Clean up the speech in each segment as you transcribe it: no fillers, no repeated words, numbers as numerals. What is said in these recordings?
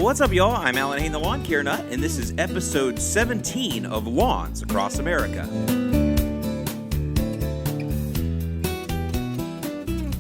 What's up, y'all? I'm Alan Hain, the Lawn Care Nut, and this is episode 17 of Lawns Across America.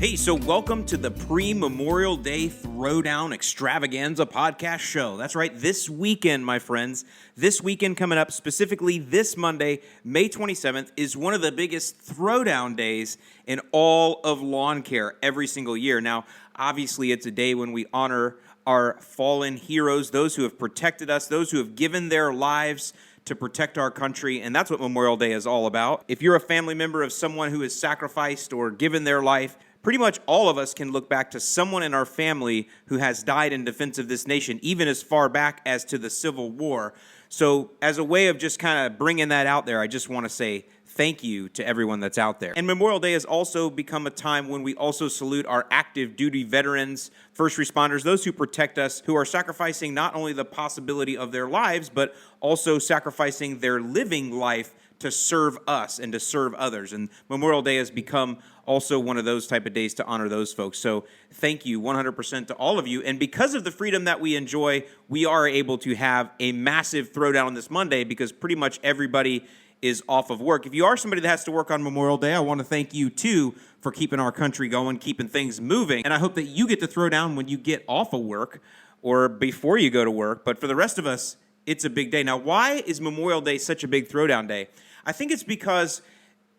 Hey, so welcome to the pre-Memorial Day ThrowDown Extravaganza podcast show. That's right, this weekend, my friends, this weekend coming up, specifically this Monday, May 27th, is one of the biggest throwdown days in all of lawn care every single year. Now, obviously, it's a day when we honor our fallen heroes, those who have protected us, those who have given their lives to protect our country, and that's what Memorial Day is all about. If you're a family member of someone who has sacrificed or given their life, pretty much all of us can look back to someone in our family who has died in defense of this nation, even as far back as to the Civil War. So as a way of just kind of bringing that out there, I just want to say thank you to everyone that's out there. And Memorial Day has also become a time when we also salute our active duty veterans, first responders, those who protect us, who are sacrificing not only the possibility of their lives, but also sacrificing their living life to serve us and to serve others. And Memorial Day has become also one of those type of days to honor those folks. So thank you 100% to all of you. And because of the freedom that we enjoy, we are able to have a massive throwdown on this Monday because pretty much everybody is off of work. If you are somebody that has to work on Memorial Day, I want to thank you too for keeping our country going, keeping things moving. And I hope that you get to throw down when you get off of work or before you go to work. But for the rest of us, it's a big day. Now, why is Memorial Day such a big throwdown day? I think it's because,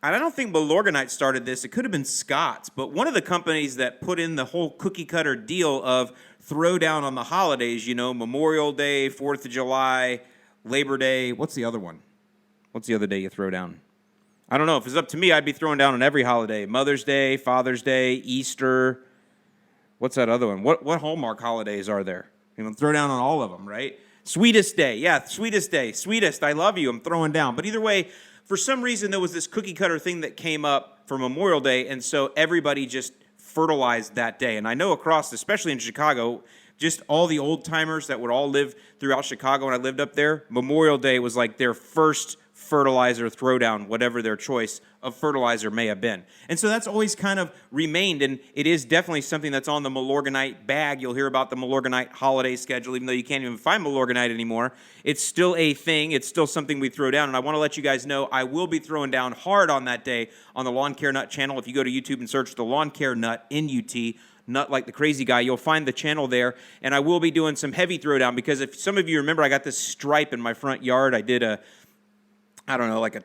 and I don't think Milorganite started this, it could have been Scott's, but one of the companies that put in the whole cookie cutter deal of throw down on the holidays, you know, Memorial Day, 4th of July, Labor Day, what's the other one? What's the other day you throw down? I don't know. If it's up to me, I'd be throwing down on every holiday. Mother's Day, Father's Day, Easter. What's that other one? What Hallmark holidays are there? You know, throw down on all of them, right? Sweetest Day. Yeah, Sweetest Day. Sweetest, I love you. I'm throwing down. But either way, for some reason, there was this cookie cutter thing that came up for Memorial Day, and so everybody just fertilized that day. And I know across, especially in Chicago, just all the old timers that would all live throughout Chicago when I lived up there, Memorial Day was like their first fertilizer throwdown, whatever their choice of fertilizer may have been. And so that's always kind of remained, and it is definitely something that's on the Milorganite bag. You'll hear about the Milorganite holiday schedule, even though you can't even find Milorganite anymore. It's still a thing. It's still something we throw down, and I want to let you guys know I will be throwing down hard on that day on the Lawn Care Nut channel. If you go to YouTube and search the Lawn Care Nut, N-U-T, Nut like the crazy guy, you'll find the channel there, and I will be doing some heavy throwdown because if some of you remember, I got this stripe in my front yard. I did a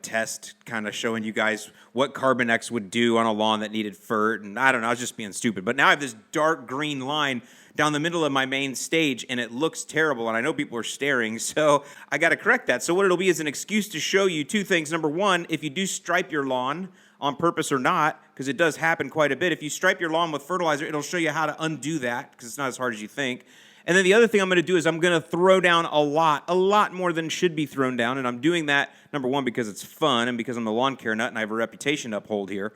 test kind of showing you guys what Carbon X would do on a lawn that needed fert, and I don't know, I was just being stupid. But now I have this dark green line down the middle of my main stage, and it looks terrible, and I know people are staring, so I got to correct that. So what it'll be is an excuse to show you two things. Number one, if you do stripe your lawn on purpose or not, because it does happen quite a bit, if you stripe your lawn with fertilizer, it'll show you how to undo that, because it's not as hard as you think. And then the other thing I'm going to do is I'm going to throw down a lot more than should be thrown down. And I'm doing that, number one, because it's fun and because I'm the Lawn Care Nut and I have a reputation to uphold here.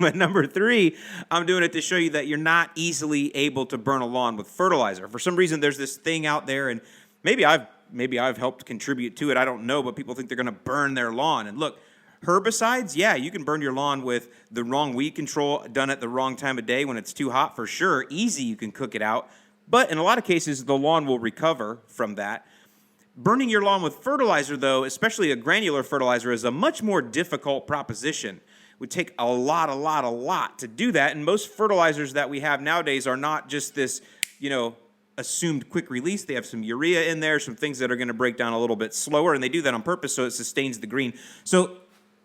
But number three, I'm doing it to show you that you're not easily able to burn a lawn with fertilizer. For some reason, there's this thing out there, and maybe I've helped contribute to it. I don't know, but people think they're going to burn their lawn. And look, herbicides, yeah, you can burn your lawn with the wrong weed control done at the wrong time of day when it's too hot for sure. Easy, you can cook it out. But in a lot of cases, the lawn will recover from that. Burning your lawn with fertilizer, though, especially a granular fertilizer, is a much more difficult proposition. It would take a lot to do that. And most fertilizers that we have nowadays are not just this, assumed quick release. They have some urea in there, some things that are going to break down a little bit slower, and they do that on purpose so it sustains the green. So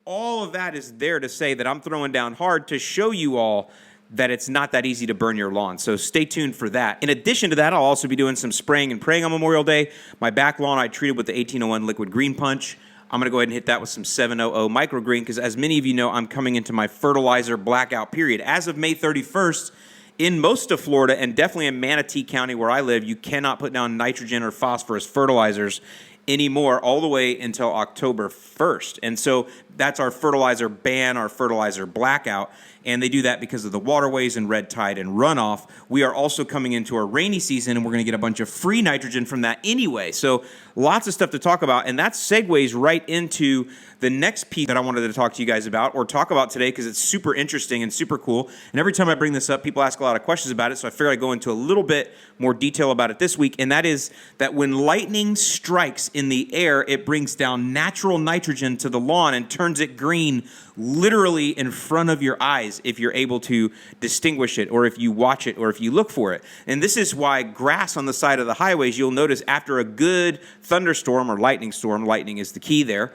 all of that is there to say that I'm throwing down hard to show you all that it's not that easy to burn your lawn. So stay tuned for that. In addition to that, I'll also be doing some spraying and praying on Memorial Day. My back lawn I treated with the 1801 Liquid Green Punch. I'm going to go ahead and hit that with some 700 Microgreen because as many of you know, I'm coming into my Fertilizer Blackout period. As of May 31st, in most of Florida and definitely in Manatee County where I live, you cannot put down nitrogen or phosphorus fertilizers anymore all the way until October 1st. And so That's our fertilizer ban, our fertilizer blackout. And they do that because of the waterways and red tide and runoff. We are also coming into our rainy season, and we're going to get a bunch of free nitrogen from that anyway. So lots of stuff to talk about, and that segues right into the next piece that I wanted to talk to you guys about, or talk about today, because it's super interesting and super cool. And every time I bring this up, people ask a lot of questions about it, so I figured I'd go into a little bit more detail about it this week, and that is that when lightning strikes in the air, it brings down natural nitrogen to the lawn and turns it green literally in front of your eyes if you're able to distinguish it, or if you watch it, or if you look for it. And this is why grass on the side of the highways, you'll notice after a good thunderstorm or lightning storm, lightning is the key there,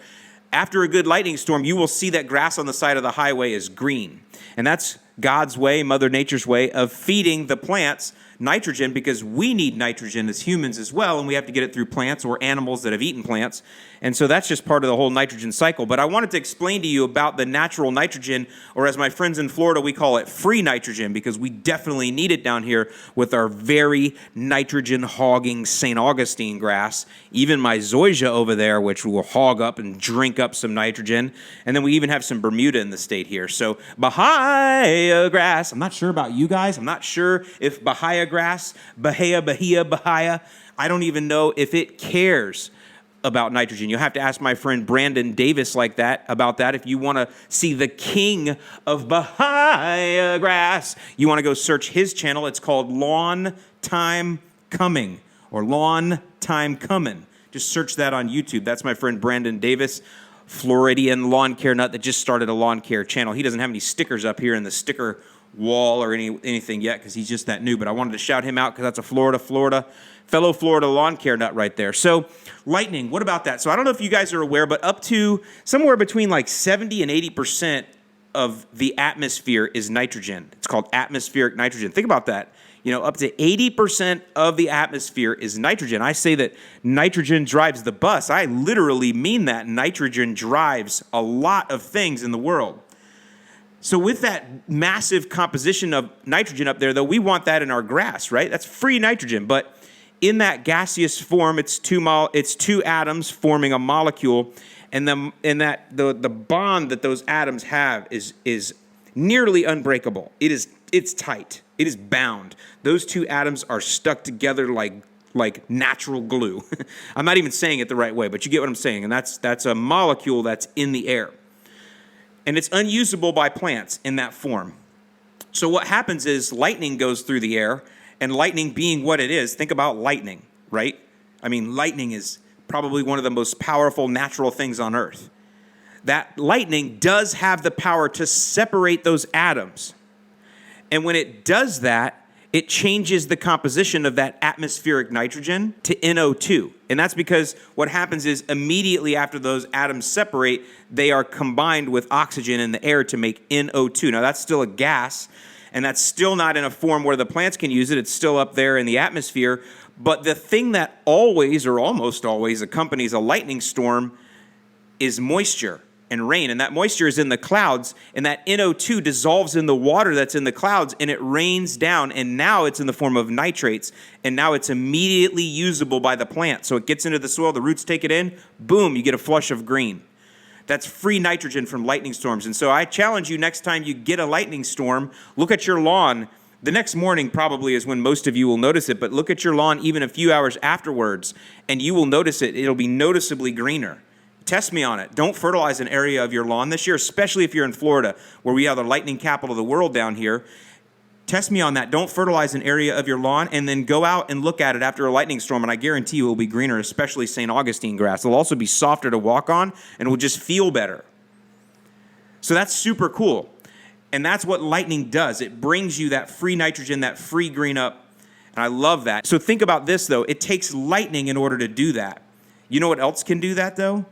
after a good lightning storm, you will see that grass on the side of the highway is green. And that's God's way, Mother Nature's way of feeding the plants nitrogen, because we need nitrogen as humans as well, and we have to get it through plants or animals that have eaten plants. And so that's just part of the whole nitrogen cycle. But I wanted to explain to you about the natural nitrogen, or as my friends in Florida, we call it free nitrogen, because we definitely need it down here with our very nitrogen-hogging St. Augustine grass. Even my zoysia over there, which will hog up and drink up some nitrogen. And then we even have some Bermuda in the state here. So Bahia grass, I'm not sure about you guys. I'm not sure if Bahia grass, Bahia, I don't even know if it cares about nitrogen. You'll have to ask my friend Brandon Davis about that. If you want to see the king of Bahia grass, you want to go search his channel. It's called Lawn Time Coming, or Lawn Time Comin'. Just search that on YouTube. That's my friend Brandon Davis, Floridian lawn care nut that just started a lawn care channel. He doesn't have any stickers up here in the sticker wall or anything yet, because he's just that new, but I wanted to shout him out because that's a fellow Florida lawn care nut right there. So lightning, what about that? So I don't know if you guys are aware, but up to somewhere between like 70 and 80% of the atmosphere is nitrogen. It's called atmospheric nitrogen. Think about that. Up to 80% of the atmosphere is nitrogen. I say that nitrogen drives the bus. I literally mean that. Nitrogen drives a lot of things in the world. So with that massive composition of nitrogen up there, though, we want that in our grass, right? That's free nitrogen. But in that gaseous form, it's two atoms forming a molecule, and the bond that those atoms have is nearly unbreakable. It's tight. It is bound. Those two atoms are stuck together like natural glue. I'm not even saying it the right way, but you get what I'm saying. And that's a molecule that's in the air. And it's unusable by plants in that form. So what happens is lightning goes through the air, and lightning being what it is, think about lightning, right? I mean, lightning is probably one of the most powerful natural things on earth. That lightning does have the power to separate those atoms. And when it does that, it changes the composition of that atmospheric nitrogen to NO2. And that's because what happens is immediately after those atoms separate, they are combined with oxygen in the air to make NO2. Now, that's still a gas, and that's still not in a form where the plants can use it. It's still up there in the atmosphere. But the thing that always or almost always accompanies a lightning storm is moisture and rain, and that moisture is in the clouds, and that NO2 dissolves in the water that's in the clouds, and it rains down, and now it's in the form of nitrates, and now it's immediately usable by the plant. So it gets into the soil, the roots take it in, boom, you get a flush of green. That's free nitrogen from lightning storms. And so I challenge you, next time you get a lightning storm, look at your lawn. The next morning probably is when most of you will notice it, but look at your lawn even a few hours afterwards, and you will notice it. It'll be noticeably greener. Test me on it. Don't fertilize an area of your lawn this year, especially if you're in Florida, where we have the lightning capital of the world down here. Test me on that. Don't fertilize an area of your lawn, and then go out and look at it after a lightning storm, and I guarantee you it will be greener, especially St. Augustine grass. It'll also be softer to walk on, and it will just feel better. So that's super cool. And that's what lightning does. It brings you that free nitrogen, that free green up, and I love that. So think about this, though. It takes lightning in order to do that. You know what else can do that, though?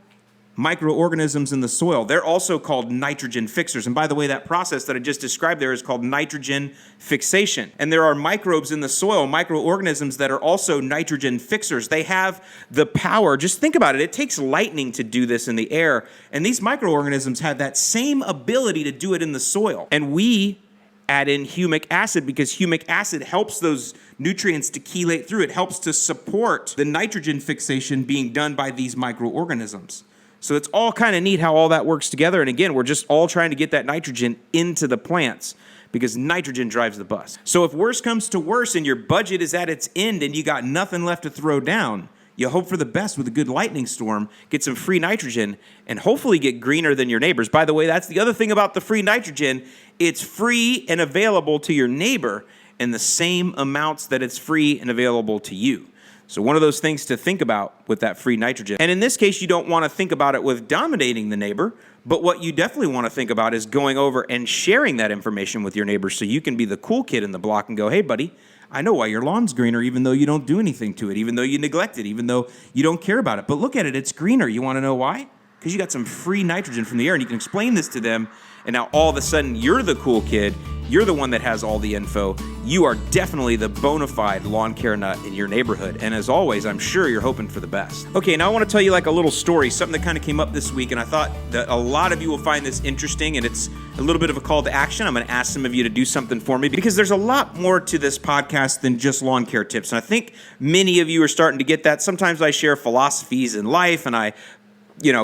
Microorganisms in the soil. They're also called nitrogen fixers. And by the way, that process that I just described there is called nitrogen fixation. And there are microbes in the soil, microorganisms that are also nitrogen fixers. They have the power. Just think about it. It takes lightning to do this in the air. And these microorganisms have that same ability to do it in the soil. And we add in humic acid because humic acid helps those nutrients to chelate through. It helps to support the nitrogen fixation being done by these microorganisms. So it's all kind of neat how all that works together. And again, we're just all trying to get that nitrogen into the plants because nitrogen drives the bus. So if worse comes to worse and your budget is at its end and you got nothing left to throw down, you hope for the best with a good lightning storm, get some free nitrogen, and hopefully get greener than your neighbors. By the way, that's the other thing about the free nitrogen. It's free and available to your neighbor in the same amounts that it's free and available to you. So one of those things to think about with that free nitrogen. And in this case, you don't want to think about it with dominating the neighbor, but what you definitely want to think about is going over and sharing that information with your neighbors so you can be the cool kid in the block and go, hey, buddy, I know why your lawn's greener even though you don't do anything to it, even though you neglect it, even though you don't care about it. But look at it, it's greener. You want to know why? Because you got some free nitrogen from the air, and you can explain this to them, and now all of a sudden you're the cool kid. You're the one that has all the info. You are definitely the bona fide lawn care nut in your neighborhood. And as always, I'm sure you're hoping for the best. Okay, now I want to tell you like a little story, something that kind of came up this week, and I thought that a lot of you will find this interesting, and it's a little bit of a call to action. I'm going to ask some of you to do something for me because there's a lot more to this podcast than just lawn care tips. And I think many of you are starting to get that. Sometimes I share philosophies in life, and I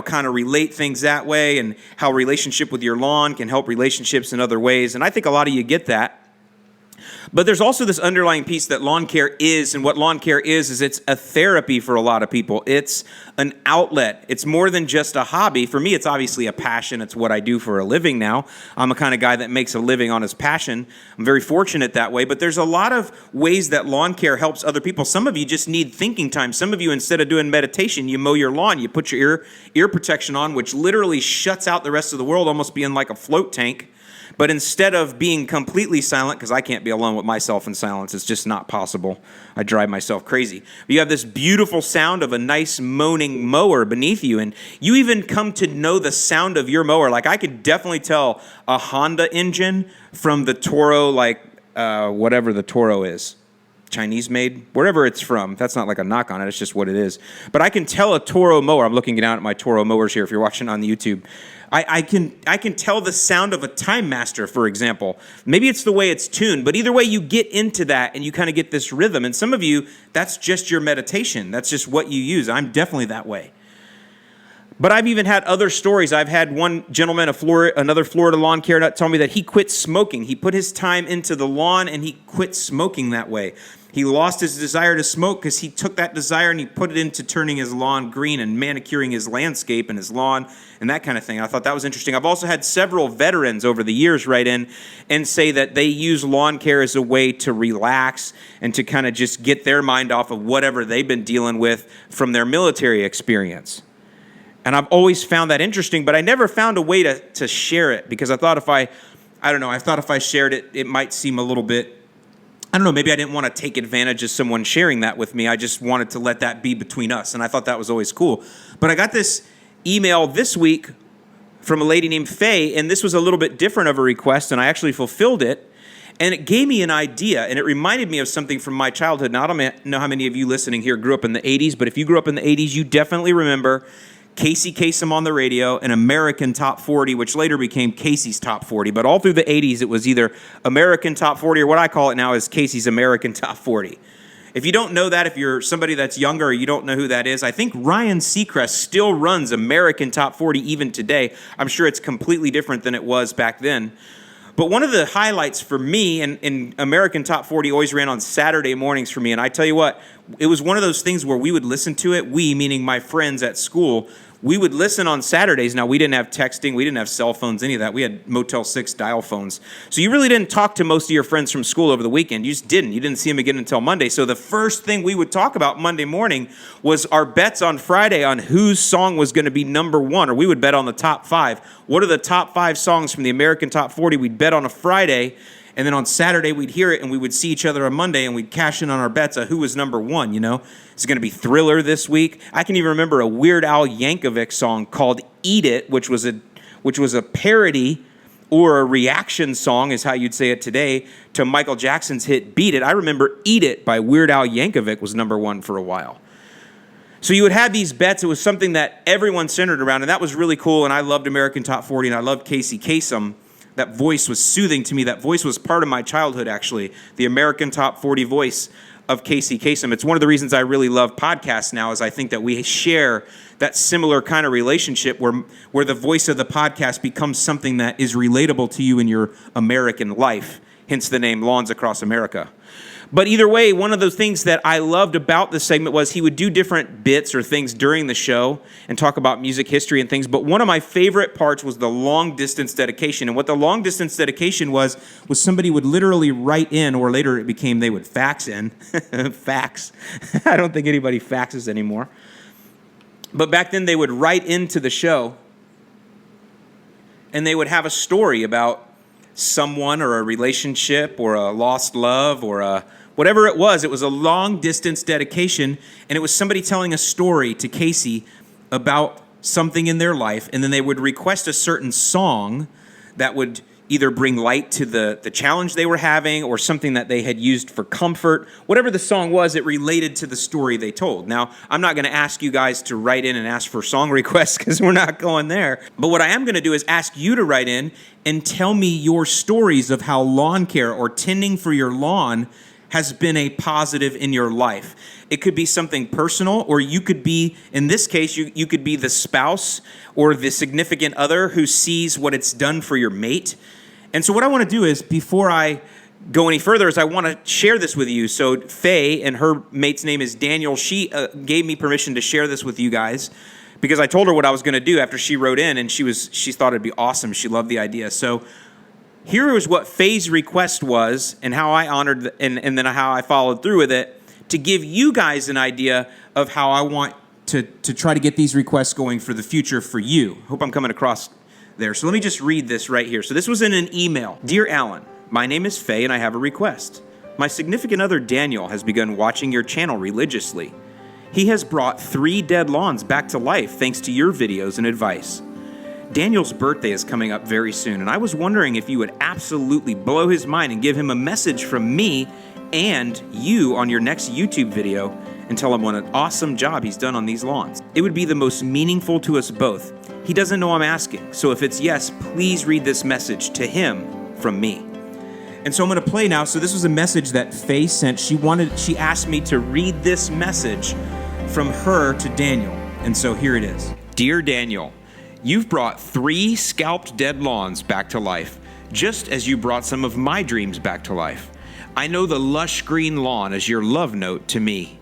kind of relate things that way, and how relationship with your lawn can help relationships in other ways. And I think a lot of you get that. But there's also this underlying piece that lawn care is, and what lawn care is it's a therapy for a lot of people. It's an outlet. It's more than just a hobby. For me, it's obviously a passion. It's what I do for a living now. I'm a kind of guy that makes a living on his passion. I'm very fortunate that way. But there's a lot of ways that lawn care helps other people. Some of you just need thinking time. Some of you, instead of doing meditation, you mow your lawn. You put your ear protection on, which literally shuts out the rest of the world, almost being like a float tank. But instead of being completely silent, because I can't be alone with myself in silence, it's just not possible. I drive myself crazy. But you have this beautiful sound of a nice moaning mower beneath you, and you even come to know the sound of your mower. Like I could definitely tell a Honda engine from the Toro, whatever the Toro is. Chinese made, wherever it's from. That's not like a knock on it, it's just what it is. But I can tell a Toro mower. I'm looking down at my Toro mowers here if you're watching on the YouTube. I can tell the sound of a Time Master, for example. Maybe it's the way it's tuned, but either way you get into that and you kind of get this rhythm. And some of you, that's just your meditation. That's just what you use. I'm definitely that way. But I've even had other stories. I've had one gentleman, another Florida lawn care nut, tell me that he quit smoking. He put his time into the lawn and he quit smoking that way. He lost his desire to smoke because he took that desire and he put it into turning his lawn green and manicuring his landscape and his lawn and that kind of thing. I thought that was interesting. I've also had several veterans over the years write in and say that they use lawn care as a way to relax and to kind of just get their mind off of whatever they've been dealing with from their military experience. And I've always found that interesting, but I never found a way to share it because I thought if I shared it, it might seem a little bit, I don't know, maybe I didn't want to take advantage of someone sharing that with me. I just wanted to let that be between us, and I thought that was always cool. But I got this email this week from a lady named Faye, and this was a little bit different of a request, and I actually fulfilled it, and it gave me an idea, and it reminded me of something from my childhood. Now, I don't know how many of you listening here grew up in the 80s, but if you grew up in the 80s, you definitely remember Casey Kasem on the radio, an American Top 40, which later became Casey's Top 40. But all through the 80s, it was either American Top 40 or what I call it now is Casey's American Top 40. If you don't know that, if you're somebody that's younger or you don't know who that is, I think Ryan Seacrest still runs American Top 40 even today. I'm sure it's completely different than it was back then. But one of the highlights for me, and American Top 40 always ran on Saturday mornings for me, and I tell you what, it was one of those things where we would listen to it, we, meaning my friends at school, we would listen on Saturdays. Now, we didn't have texting. We didn't have cell phones, any of that. We had Motel 6 dial phones. So you really didn't talk to most of your friends from school over the weekend. You just didn't. You didn't see them again until Monday. So the first thing we would talk about Monday morning was our bets on Friday on whose song was going to be number one, or we would bet on the top 5. What are the top 5 songs from the American Top 40? We'd bet on a Friday, and then on Saturday we'd hear it, and we would see each other on Monday, and we'd cash in on our bets of who was number one, you know? Is it going to be Thriller this week? I can even remember a Weird Al Yankovic song called Eat It, which was a parody or a reaction song, is how you'd say it today, to Michael Jackson's hit Beat It. I remember Eat It by Weird Al Yankovic was number one for a while. So you would have these bets. It was something that everyone centered around, and that was really cool, and I loved American Top 40, and I loved Casey Kasem. That voice was soothing to me. That voice was part of my childhood, actually, the American Top 40 voice. of Casey Kasem. It's one of the reasons I really love podcasts now, is I think that we share that similar kind of relationship where the voice of the podcast becomes something that is relatable to you in your American life, hence the name Lawns Across America. But either way, one of the things that I loved about this segment was he would do different bits or things during the show and talk about music history and things. But one of my favorite parts was the long distance dedication. And what the long distance dedication was somebody would literally write in, or later it became they would fax in. Fax. I don't think anybody faxes anymore. But back then they would write into the show and they would have a story about someone or a relationship or a lost love or whatever it was a long distance dedication, and it was somebody telling a story to Casey about something in their life, and then they would request a certain song that would either bring light to the challenge they were having or something that they had used for comfort. Whatever the song was, it related to the story they told. Now, I'm not going to ask you guys to write in and ask for song requests because we're not going there. But what I am going to do is ask you to write in and tell me your stories of how lawn care or tending for your lawn has been a positive in your life. It could be something personal, or you could be, in this case, you could be the spouse or the significant other who sees what it's done for your mate. And so what I want to do is, before I go any further, is I want to share this with you. So Faye, and her mate's name is Daniel, she gave me permission to share this with you guys because I told her what I was going to do after she wrote in, and she thought it'd be awesome. She loved the idea. So here is what Faye's request was, and how I honored, and then how I followed through with it, to give you guys an idea of how I want to try to get these requests going for the future for you. Hope I'm coming across there. So let me just read this right here. So this was in an email. Dear Alan, my name is Faye and I have a request. My significant other Daniel has begun watching your channel religiously. He has brought 3 dead lawns back to life thanks to your videos and advice. Daniel's birthday is coming up very soon, and I was wondering if you would absolutely blow his mind and give him a message from me and you on your next YouTube video and tell him what an awesome job he's done on these lawns. It would be the most meaningful to us both. He doesn't know I'm asking, so if it's yes, please read this message to him from me. And so I'm going to play now. So this was a message that Faye sent. She asked me to read this message from her to Daniel. And so here it is. Dear Daniel, you've brought 3 scalped dead lawns back to life, just as you brought some of my dreams back to life. I know the lush green lawn is your love note to me.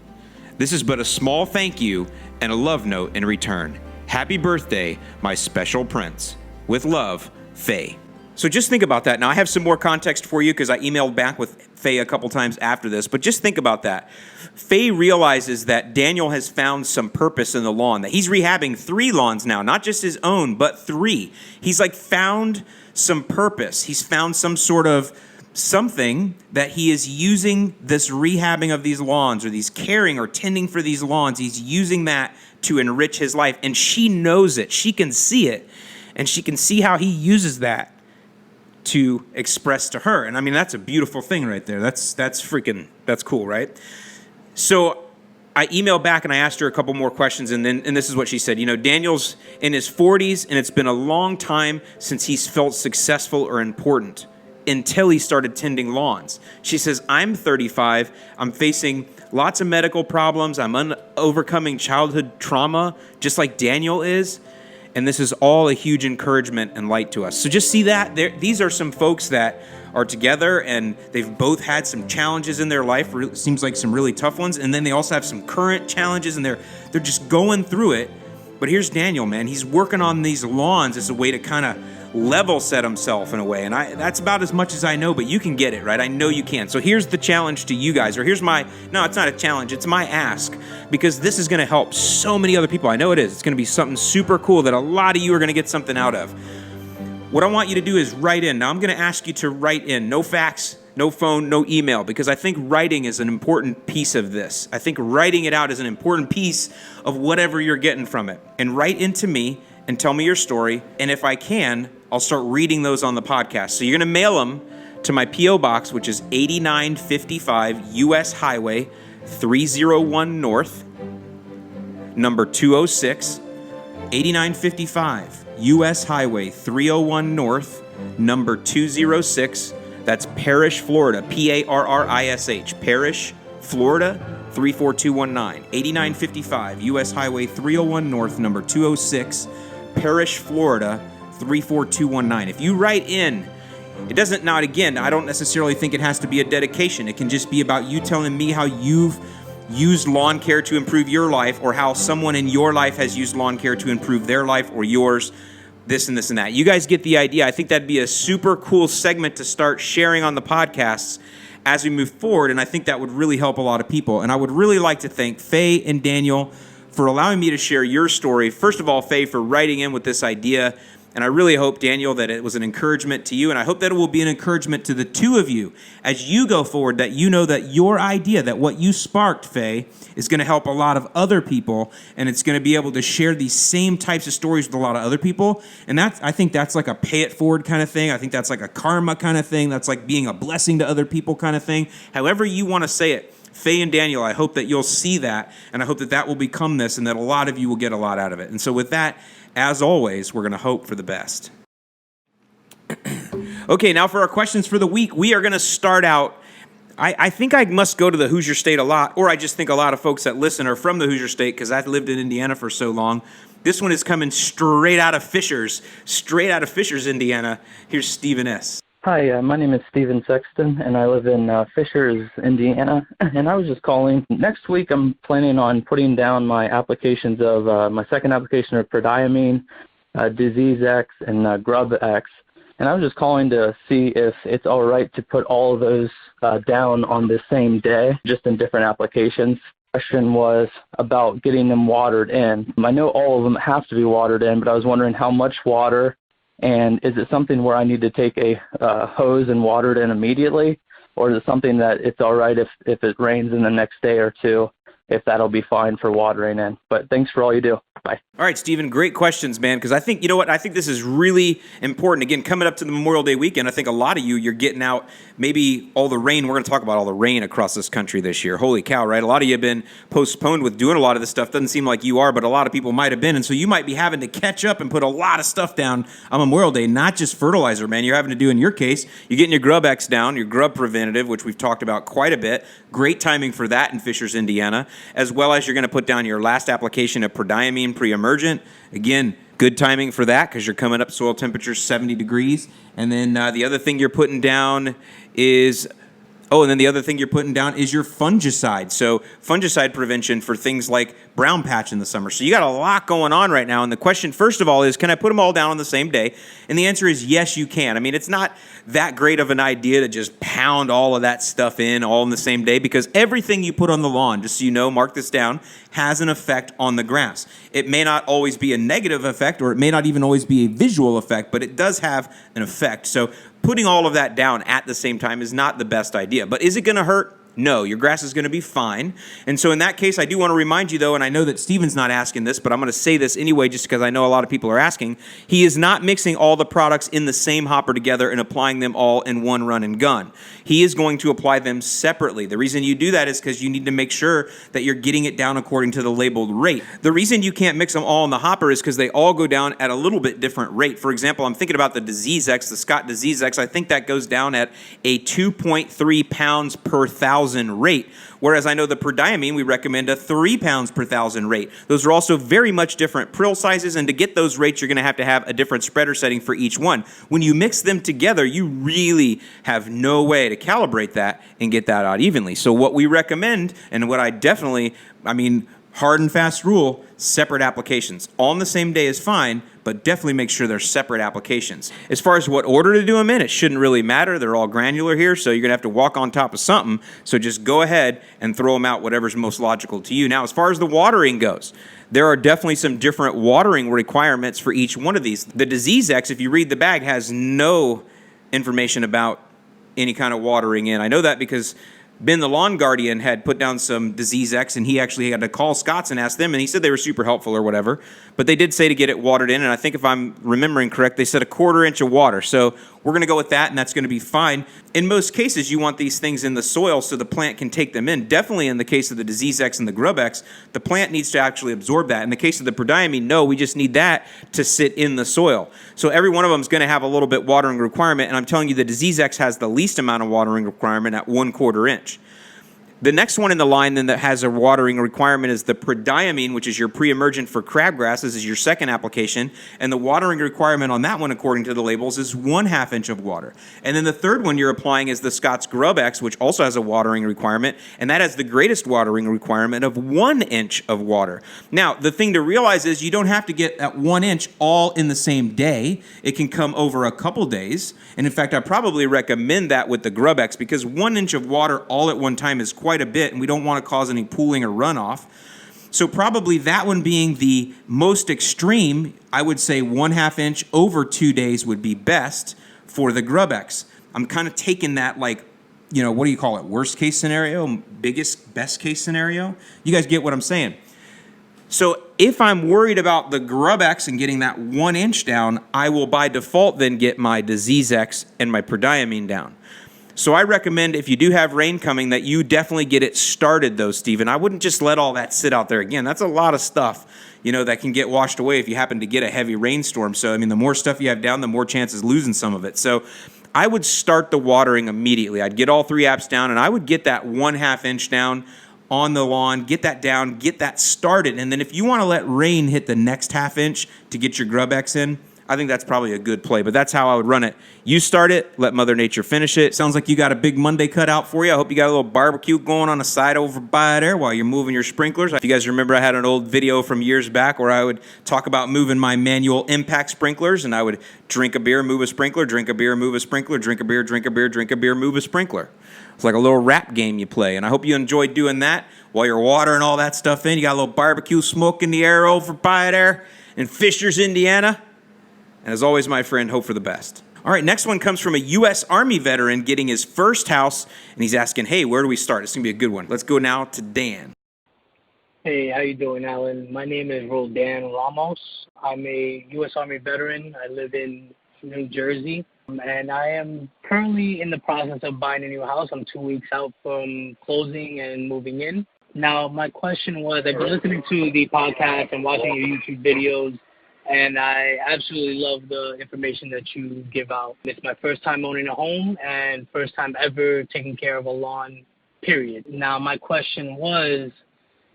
This is but a small thank you and a love note in return. Happy birthday, my special prince. With love, Faye. So just think about that. Now, I have some more context for you because I emailed back with Faye a couple times after this, but just think about that. Faye realizes that Daniel has found some purpose in the lawn, that he's rehabbing 3 lawns now, not just his own, but 3. He's found some purpose. He's found some sort of something that he is using this rehabbing of these lawns, or these caring or tending for these lawns. He's using that to enrich his life, and she knows it. She can see it, and she can see how he uses that to express to her. And I mean, that's a beautiful thing right there. That's cool, right? So I emailed back and I asked her a couple more questions, and this is what she said. Daniel's in his 40s, and it's been a long time since he's felt successful or important until he started tending lawns. She says, I'm 35. I'm facing lots of medical problems. I'm overcoming childhood trauma, just like Daniel is. And this is all a huge encouragement and light to us. So just see that. These are some folks that are together, and they've both had some challenges in their life. It seems like some really tough ones. And then they also have some current challenges, and they're just going through it. But here's Daniel, man. He's working on these lawns as a way to kind of level set himself in a way. And that's about as much as I know, but you can get it, right? I know you can. So here's the challenge to you guys, or no, it's not a challenge. It's my ask, because this is going to help so many other people. I know it is. It's going to be something super cool that a lot of you are going to get something out of. What I want you to do is write in. Now I'm going to ask you to write in. No fax, no phone, no email, because I think writing is an important piece of this. I think writing it out is an important piece of whatever you're getting from it. And write into me and tell me your story. And if I can, I'll start reading those on the podcast. So you're going to mail them to my P.O. Box, which is 8955 U.S. Highway 301 North, number 206, 8955 U.S. Highway 301 North, number 206. That's Parrish, Florida, Parrish, Florida, 34219. 8955 U.S. Highway 301 North, number 206, Parrish, Florida, 34219. If you write in, it doesn't, not again, I don't necessarily think it has to be a dedication. It can just be about you telling me how you've used lawn care to improve your life, or how someone in your life has used lawn care to improve their life or yours, this and this and that. You guys get the idea. I think that'd be a super cool segment to start sharing on the podcasts as we move forward, and I think that would really help a lot of people. And I would really like to thank Faye and Daniel for allowing me to share your story. First of all, Faye, for writing in with this idea. And I really hope, Daniel, that it was an encouragement to you. And I hope that it will be an encouragement to the two of you as you go forward, that you know that your idea, that what you sparked, Faye, is going to help a lot of other people. And it's going to be able to share these same types of stories with a lot of other people. And I think that's like a pay it forward kind of thing. I think that's like a karma kind of thing. That's like being a blessing to other people kind of thing. However you want to say it. Faye and Daniel, I hope that you'll see that, and I hope that that will become this, and that a lot of you will get a lot out of it. And so with that, as always, we're going to hope for the best. Okay, now for our questions for the week, we are going to start out. I think I must go to the Hoosier State a lot, or I just think a lot of folks that listen are from the Hoosier State because I've lived in Indiana for so long. This one is coming straight out of Fishers, Indiana. Here's Stephen S. Hi, my name is Steven Sexton, and I live in Fishers, Indiana. And I was just calling. Next week, I'm planning on putting down my applications of my second application of Prodiamine, Disease X, and Grub X. And I was just calling to see if it's all right to put all of those down on the same day, just in different applications. The question was about getting them watered in. I know all of them have to be watered in, but I was wondering how much water. And is it something where I need to take a hose and water it in immediately? Or is it something that it's all right if it rains in the next day or two, if that'll be fine for watering in? But thanks for all you do. Bye. All right, Stephen, great questions, man, because I think, you know what, I think this is really important. Again, coming up to the Memorial Day weekend, I think a lot of you're getting out maybe all the rain. We're going to talk about all the rain across this country this year. Holy cow, right? A lot of you have been postponed with doing a lot of this stuff. Doesn't seem like you are, but a lot of people might have been. And so you might be having to catch up and put a lot of stuff down on Memorial Day, not just fertilizer, man. You're having to do, in your case, you're getting your Grub X down, your Grub Preventative, which we've talked about quite a bit. Great timing for that in Fishers, Indiana, as well as you're going to put down your last application of Prodiamine Pre-Emergent. Again, good timing for that because you're coming up soil temperature 70 degrees. And then the other thing you're putting down is your fungicide. So fungicide prevention for things like brown patch in the summer. So you got a lot going on right now. And the question, first of all, is can I put them all down on the same day? And the answer is yes, you can. I mean, it's not that great of an idea to just pound all of that stuff in all in the same day because everything you put on the lawn, just so you know, mark this down, has an effect on the grass. It may not always be a negative effect, or it may not even always be a visual effect, but it does have an effect. So putting all of that down at the same time is not the best idea. But is it going to hurt? No, your grass is going to be fine. And so in that case, I do want to remind you, though, and I know that Steven's not asking this, but I'm going to say this anyway just because I know a lot of people are asking. He is not mixing all the products in the same hopper together and applying them all in one run and gun. He is going to apply them separately. The reason you do that is because you need to make sure that you're getting it down according to the labeled rate. The reason you can't mix them all in the hopper is because they all go down at a little bit different rate. For example, I'm thinking about the Disease X, the Scott Disease X. I think that goes down at a 2.3 pounds per thousand rate, whereas I know the Prodiamine, we recommend a 3 pounds per thousand rate. Those are also very much different prill sizes, and to get those rates, you're going to have a different spreader setting for each one. When you mix them together, you really have no way to calibrate that and get that out evenly. So what we recommend, and what hard and fast rule, separate applications. All on the same day is fine, but definitely make sure they're separate applications. As far as what order to do them in, it shouldn't really matter. They're all granular here, so you're going to have to walk on top of something. So just go ahead and throw them out, whatever's most logical to you. Now, as far as the watering goes, there are definitely some different watering requirements for each one of these. The Disease X, if you read the bag, has no information about any kind of watering in. I know that because Ben, the lawn guardian, had put down some Disease X, and he actually had to call Scott's and ask them, and he said they were super helpful or whatever. But they did say to get it watered in, and I think if I'm remembering correct, they said 1/4 inch of water. So we're going to go with that, and that's going to be fine. In most cases, you want these things in the soil so the plant can take them in. Definitely in the case of the Disease X and the Grub X, the plant needs to actually absorb that. In the case of the Prodiamine, no, we just need that to sit in the soil. So every one of them is going to have a little bit watering requirement, and I'm telling you the Disease X has the least amount of watering requirement at 1/4 inch. The next one in the line then that has a watering requirement is the prodiamine, which is your pre-emergent for crabgrass. This is your second application. And the watering requirement on that one, according to the labels, is 1/2 inch of water. And then the third one you're applying is the Scott's Grub X, which also has a watering requirement. And that has the greatest watering requirement of 1 inch of water. Now, the thing to realize is you don't have to get that 1 inch all in the same day. It can come over a couple days. And in fact, I probably recommend that with the Grub X because 1 inch of water all at one time is quite a bit, and we don't want to cause any pooling or runoff. So probably that one being the most extreme, I would say 1/2 inch over 2 days would be best for the Grub X. I'm kind of taking that like, what do you call it? Worst case scenario, best case scenario? You guys get what I'm saying? So if I'm worried about the Grub X and getting that 1 inch down, I will by default then get my Disease X and my prodiamine down. So I recommend if you do have rain coming that you definitely get it started though, Stephen. I wouldn't just let all that sit out there again. That's a lot of stuff, that can get washed away if you happen to get a heavy rainstorm. So, the more stuff you have down, the more chances losing some of it. So I would start the watering immediately. I'd get all 3 apps down and I would get that 1/2 inch down on the lawn, get that down, get that started. And then if you want to let rain hit the next 1/2 inch to get your Grub X in, I think that's probably a good play, but that's how I would run it. You start it, let Mother Nature finish it. Sounds like you got a big Monday cut out for you. I hope you got a little barbecue going on the side over by there while you're moving your sprinklers. If you guys remember, I had an old video from years back where I would talk about moving my manual impact sprinklers, and I would drink a beer, move a sprinkler, drink a beer, move a sprinkler, drink a beer, drink a beer, drink a beer, move a sprinkler. It's like a little rap game you play, and I hope you enjoyed doing that while you're watering all that stuff in. You got a little barbecue smoke in the air over by there in Fishers, Indiana. And as always, my friend, hope for the best. All right, next one comes from a U.S. Army veteran getting his first house, and he's asking, hey, where do we start? It's going to be a good one. Let's go now to Dan. Hey, how you doing, Alan? My name is Roldan Ramos. I'm a U.S. Army veteran. I live in New Jersey, and I am currently in the process of buying a new house. I'm 2 weeks out from closing and moving in. Now, my question was, I've been listening to the podcast and watching your YouTube videos, and I absolutely love the information that you give out. It's my first time owning a home and first time ever taking care of a lawn, period. Now, my question was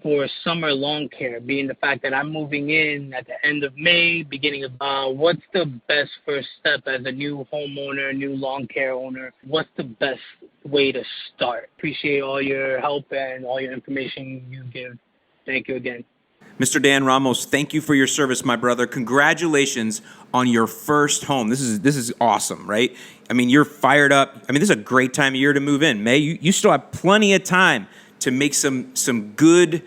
for summer lawn care, being the fact that I'm moving in at the end of May, beginning of, what's the best first step as a new homeowner, new lawn care owner? What's the best way to start? Appreciate all your help and all your information you give. Thank you again. Mr. Dan Ramos, thank you for your service, my brother. Congratulations on your first home. This is awesome, right? You're fired up. This is a great time of year to move in. May, you still have plenty of time to make some good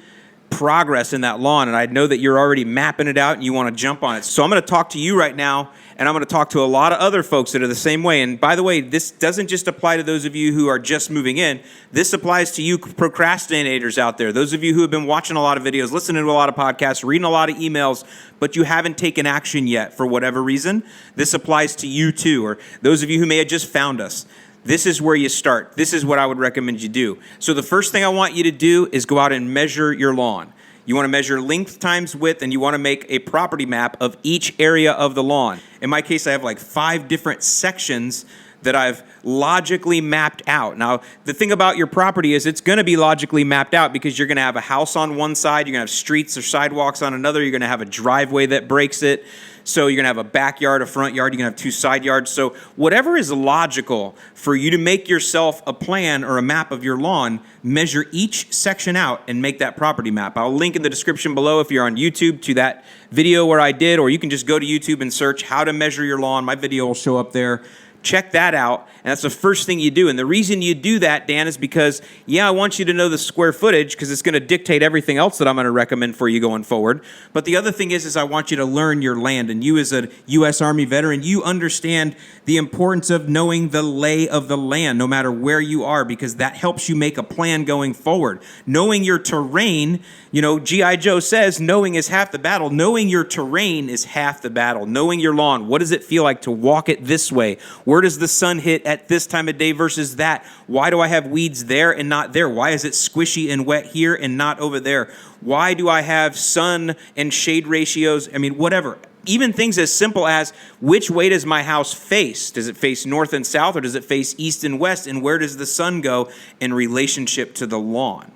progress in that lawn, and I know that you're already mapping it out and you want to jump on it. So I'm going to talk to you right now, and I'm going to talk to a lot of other folks that are the same way. And by the way, this doesn't just apply to those of you who are just moving in. This applies to you procrastinators out there, those of you who have been watching a lot of videos, listening to a lot of podcasts, reading a lot of emails, but you haven't taken action yet for whatever reason. This applies to you too, or those of you who may have just found us. This is where you start. This is what I would recommend you do. So the first thing I want you to do is go out and measure your lawn. You want to measure length times width, and you want to make a property map of each area of the lawn. In my case, I have like 5 different sections that I've logically mapped out. Now, the thing about your property is it's going to be logically mapped out because you're going to have a house on one side, you're going to have streets or sidewalks on another, you're going to have a driveway that breaks it. So you're going to have a backyard, a front yard, you're going to have 2 side yards. So whatever is logical for you to make yourself a plan or a map of your lawn, measure each section out and make that property map. I'll link in the description below if you're on YouTube to that video where I did, or you can just go to YouTube and search how to measure your lawn. My video will show up there. Check that out, and that's the first thing you do. And the reason you do that, Dan, is because, I want you to know the square footage because it's going to dictate everything else that I'm going to recommend for you going forward. But the other thing is I want you to learn your land. And you as a U.S. Army veteran, you understand the importance of knowing the lay of the land, no matter where you are, because that helps you make a plan going forward. Knowing your terrain, G.I. Joe says knowing is half the battle. Knowing your terrain is half the battle. Knowing your lawn, what does it feel like to walk it this way? Where does the sun hit at this time of day versus that? Why do I have weeds there and not there? Why is it squishy and wet here and not over there? Why do I have sun and shade ratios? Whatever. Even things as simple as, which way does my house face? Does it face north and south, or does it face east and west? And where does the sun go in relationship to the lawn?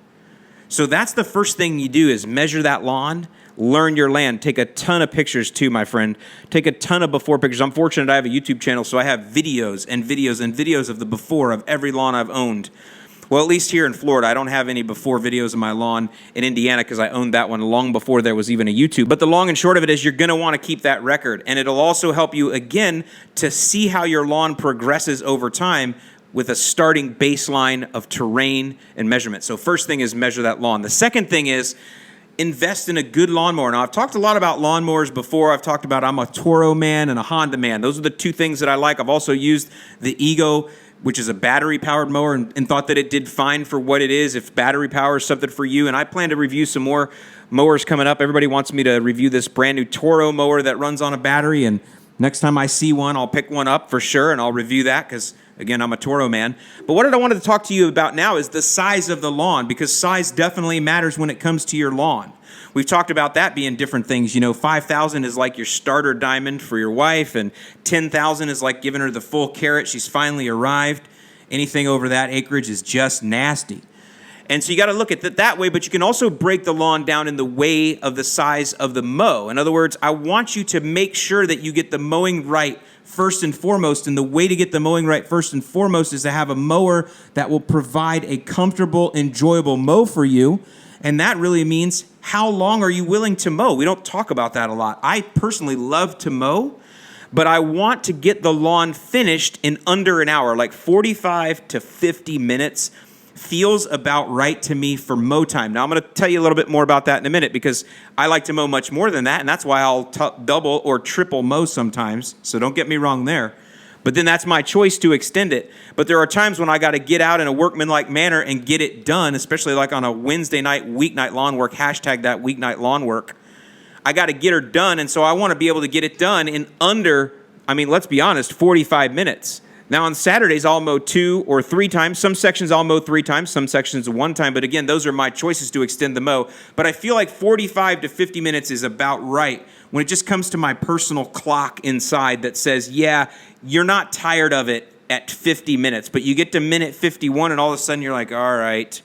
So that's the first thing you do, is measure that lawn, learn your land. Take a ton of pictures too, my friend. Take a ton of before pictures. I'm fortunate I have a YouTube channel, so I have videos and videos and videos of the before of every lawn I've owned. Well, at least here in Florida, I don't have any before videos of my lawn. In Indiana, because I owned that one long before there was even a YouTube. But the long and short of it is, you're going to want to keep that record. And it'll also help you, again, to see how your lawn progresses over time with a starting baseline of terrain and measurement. So first thing is measure that lawn. The second thing is invest in a good lawnmower. Now, I've talked a lot about lawnmowers before. I've talked about I'm a Toro man and a Honda man. Those are the two things that I like. I've also used the Ego, which is a battery-powered mower, and thought that it did fine for what it is, if battery power is something for you. And I plan to review some more mowers coming up. Everybody wants me to review this brand-new Toro mower that runs on a battery, and next time I see one, I'll pick one up for sure, and I'll review that because, again, I'm a Toro man. But what I wanted to talk to you about now is the size of the lawn, because size definitely matters when it comes to your lawn. We've talked about that being different things. You know, 5,000 is like your starter diamond for your wife, and 10,000 is like giving her the full carrot. She's finally arrived. Anything over that acreage is just nasty. And so you got to look at it that way, but you can also break the lawn down in the way of the size of the mow. In other words, I want you to make sure that you get the mowing right first and foremost, and the way to get the mowing right first and foremost is to have a mower that will provide a comfortable, enjoyable mow for you. And that really means, how long are you willing to mow? We don't talk about that a lot. I personally love to mow, but I want to get the lawn finished in under an hour, like 45 to 50 minutes feels about right to me for mow time. Now, I'm going to tell you a little bit more about that in a minute, because I like to mow much more than that, and that's why I'll double or triple mow sometimes, so don't get me wrong there. But then that's my choice to extend it. But there are times when I got to get out in a workmanlike manner and get it done, especially like on a Wednesday night, weeknight lawn work, hashtag that weeknight lawn work. I got to get her done, and so I want to be able to get it done in under, let's be honest, 45 minutes. Now, on Saturdays, I'll mow 2 or 3 times. Some sections I'll mow 3 times, some sections 1 time. But again, those are my choices to extend the mow. But I feel like 45 to 50 minutes is about right when it just comes to my personal clock inside that says, yeah, you're not tired of it at 50 minutes. But you get to minute 51, and all of a sudden you're like, all right,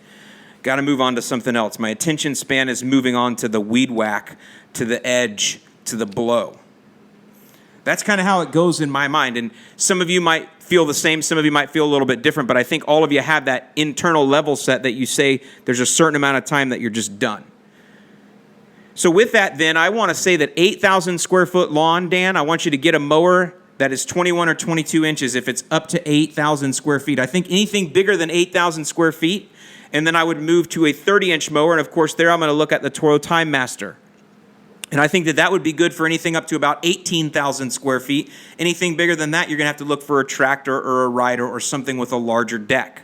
got to move on to something else. My attention span is moving on to the weed whack, to the edge, to the blow. That's kind of how it goes in my mind. And some of you might feel the same. Some of you might feel a little bit different. But I think all of you have that internal level set that you say there's a certain amount of time that you're just done. So with that, then, I want to say that 8,000 square foot lawn, Dan, I want you to get a mower that is 21 or 22 inches if it's up to 8,000 square feet. I think anything bigger than 8,000 square feet, and then I would move to a 30-inch mower. And, of course, there I'm going to look at the Toro Time Master. And I think that that would be good for anything up to about 18,000 square feet. Anything bigger than that, you're going to have to look for a tractor or a rider or something with a larger deck.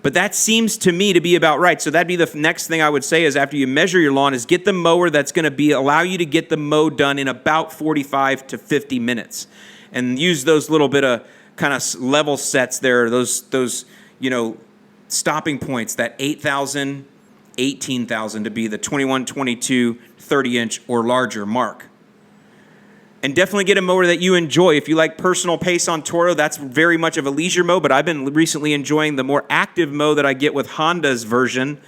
But that seems to me to be about right. So that'd be the next thing I would say is, after you measure your lawn, is get the mower that's going to allow you to get the mow done in about 45 to 50 minutes. And use those little bit of kind of level sets there, those stopping points, that 8,000, 18,000 to be the 21, 22, 30-inch or larger mark. And definitely get a mower that you enjoy. If you like personal pace on Toro, that's very much of a leisure mow, but I've been recently enjoying the more active mow that I get with Honda's version.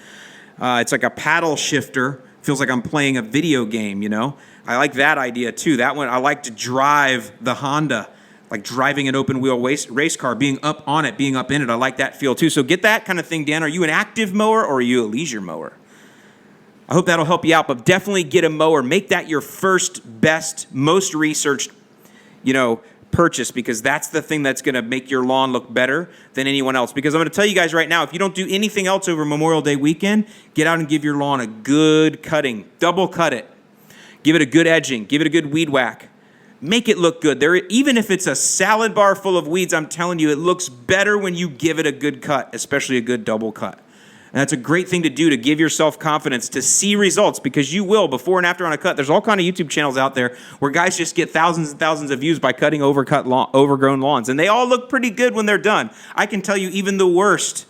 It's like a paddle shifter. Feels like I'm playing a video game, I like that idea too. That one, I like to drive the Honda, like driving an open wheel race car, being up on it, being up in it. I like that feel too. So get that kind of thing, Dan. Are you an active mower or are you a leisure mower? I hope that'll help you out, but definitely get a mower. Make that your first, best, most researched, purchase, because that's the thing that's going to make your lawn look better than anyone else. Because I'm going to tell you guys right now, if you don't do anything else over Memorial Day weekend, get out and give your lawn a good cutting. Double cut it. Give it a good edging. Give it a good weed whack. Make it look good. Even if it's a salad bar full of weeds, I'm telling you, it looks better when you give it a good cut, especially a good double cut. And that's a great thing to do to give yourself confidence to see results, because you will before and after on a cut. There's all kind of YouTube channels out there where guys just get thousands and thousands of views by cutting overgrown lawns. And they all look pretty good when they're done. I can tell you, even the worst,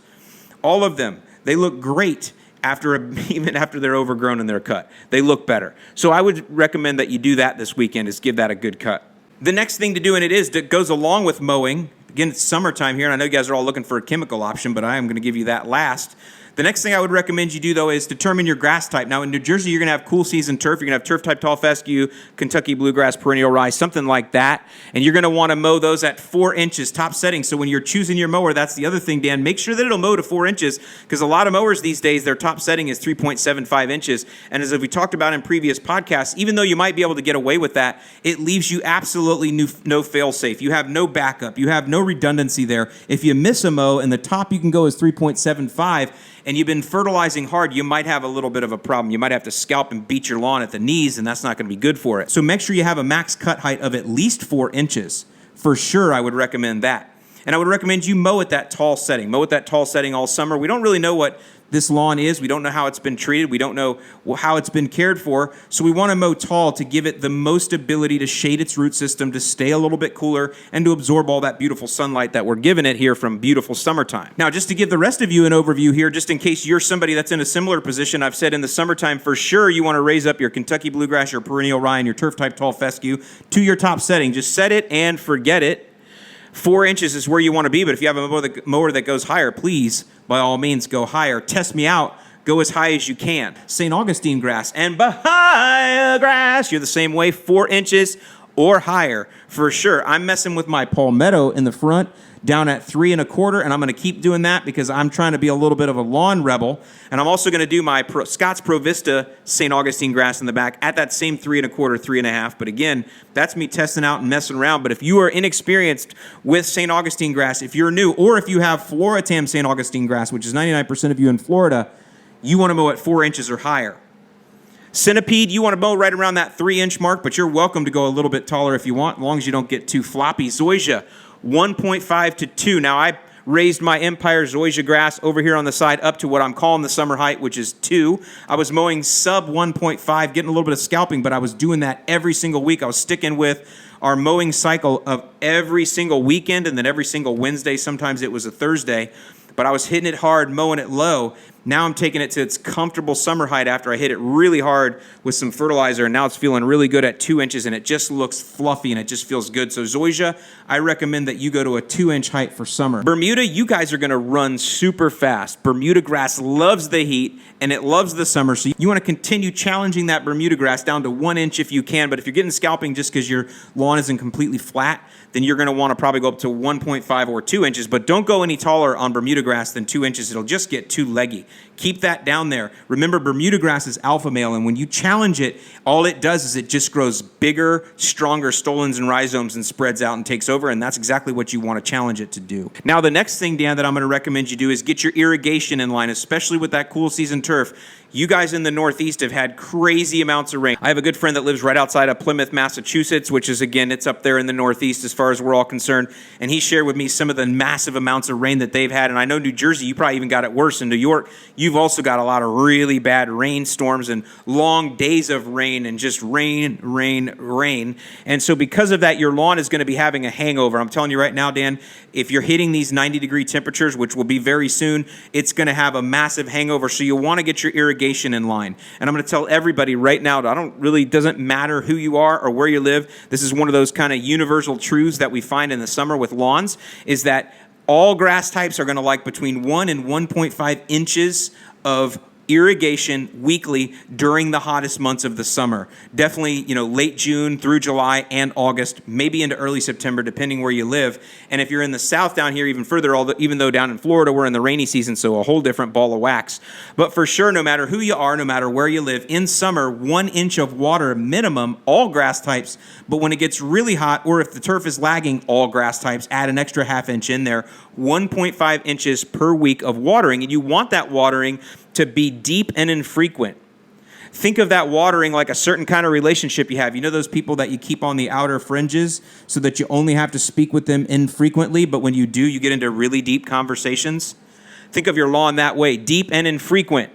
all of them, they look great even after they're overgrown and they're cut. They look better. So I would recommend that you do that this weekend, is give that a good cut. The next thing to do, and it goes along with mowing. Again, it's summertime here, and I know you guys are all looking for a chemical option, but I am going to give you that last. The next thing I would recommend you do, though, is determine your grass type. Now, in New Jersey, you're going to have cool season turf. You're going to have turf type tall fescue, Kentucky bluegrass, perennial rye, something like that. And you're going to want to mow those at 4 inches top setting. So when you're choosing your mower, that's the other thing, Dan. Make sure that it'll mow to 4 inches, because a lot of mowers these days, their top setting is 3.75 inches. And as we talked about in previous podcasts, even though you might be able to get away with that, it leaves you absolutely no fail-safe. You have no backup. You have no redundancy there. If you miss a mow and the top you can go is 3.75, and you've been fertilizing hard, you might have a little bit of a problem. You might have to scalp and beat your lawn at the knees, and that's not going to be good for it. So make sure you have a max cut height of at least 4 inches. For sure, I would recommend that. And I would recommend you mow at that tall setting. Mow at that tall setting all summer. We don't really know what this lawn is. We don't know how it's been treated. We don't know how it's been cared for. So we want to mow tall to give it the most ability to shade its root system, to stay a little bit cooler, and to absorb all that beautiful sunlight that we're giving it here from beautiful summertime. Now, just to give the rest of you an overview here, just in case you're somebody that's in a similar position, I've said in the summertime, for sure, you want to raise up your Kentucky bluegrass, your perennial rye, and your turf type tall fescue to your top setting. Just set it and forget it. 4 inches is where you want to be, but if you have a mower that goes higher, please, by all means, go higher. Test me out. Go as high as you can. St. Augustine grass and Bahia grass, you're the same way, 4 inches or higher for sure. I'm messing with my palmetto in the front down at 3 1/4, and I'm going to keep doing that because I'm trying to be a little bit of a lawn rebel. And I'm also going to do my Scott's Pro Vista St. Augustine grass in the back at that same 3 1/4, 3 1/2. But again, that's me testing out and messing around. But if you are inexperienced with St. Augustine grass, if you're new, or if you have Floritam St. Augustine grass, which is 99% of you in Florida, you want to mow at 4 inches or higher. Centipede, you want to mow right around that 3-inch mark, but you're welcome to go a little bit taller if you want, as long as you don't get too floppy. Zoysia, 1.5 to 2. Now, I raised my Empire Zoysia grass over here on the side up to what I'm calling the summer height, which is 2. I was mowing sub 1.5, getting a little bit of scalping, but I was doing that every single week. I was sticking with our mowing cycle of every single weekend and then every single Wednesday. Sometimes it was a Thursday, but I was hitting it hard, mowing it low. Now I'm taking it to its comfortable summer height after I hit it really hard with some fertilizer, and now it's feeling really good at 2 inches, and it just looks fluffy, and it just feels good. So Zoysia, I recommend that you go to a 2-inch height for summer. Bermuda, you guys are going to run super fast. Bermuda grass loves the heat, and it loves the summer, so you want to continue challenging that Bermuda grass down to 1 inch if you can, but if you're getting scalping just because your lawn isn't completely flat, then you're going to want to probably go up to 1.5 or 2 inches, but don't go any taller on Bermuda grass than 2 inches. It'll just get too leggy. Keep that down there. Remember, Bermuda grass is alpha male, and when you challenge it, all it does is it just grows bigger, stronger stolons and rhizomes and spreads out and takes over, and that's exactly what you want to challenge it to do. Now, the next thing, Dan, that I'm going to recommend you do is get your irrigation in line, especially with that cool season turf. You guys in the Northeast have had crazy amounts of rain. I have a good friend that lives right outside of Plymouth, Massachusetts, which is, again, it's up there in the Northeast as far as we're all concerned, and he shared with me some of the massive amounts of rain that they've had, and I know New Jersey, you probably even got it worse. In New York, you've also got a lot of really bad rainstorms and long days of rain and just rain, rain, rain. And so because of that, your lawn is going to be having a hangover. I'm telling you right now, Dan, if you're hitting these 90-degree temperatures, which will be very soon, it's going to have a massive hangover. So you'll want to get your irrigation in line. And I'm going to tell everybody right now, doesn't matter who you are or where you live. This is one of those kind of universal truths that we find in the summer with lawns, is that all grass types are going to like between 1 and 1.5 inches of irrigation weekly during the hottest months of the summer. Definitely, late June through July and August, maybe into early September, depending where you live. And if you're in the south down here, even further, even though down in Florida, we're in the rainy season, so a whole different ball of wax. But for sure, no matter who you are, no matter where you live, in summer, 1 inch of water minimum, all grass types. But when it gets really hot, or if the turf is lagging, all grass types, add an extra ½ inch in there, 1.5 inches per week of watering. And you want that watering to be deep and infrequent. Think of that watering like a certain kind of relationship you have. You know those people that you keep on the outer fringes so that you only have to speak with them infrequently, but when you do, you get into really deep conversations? Think of your lawn that way, deep and infrequent.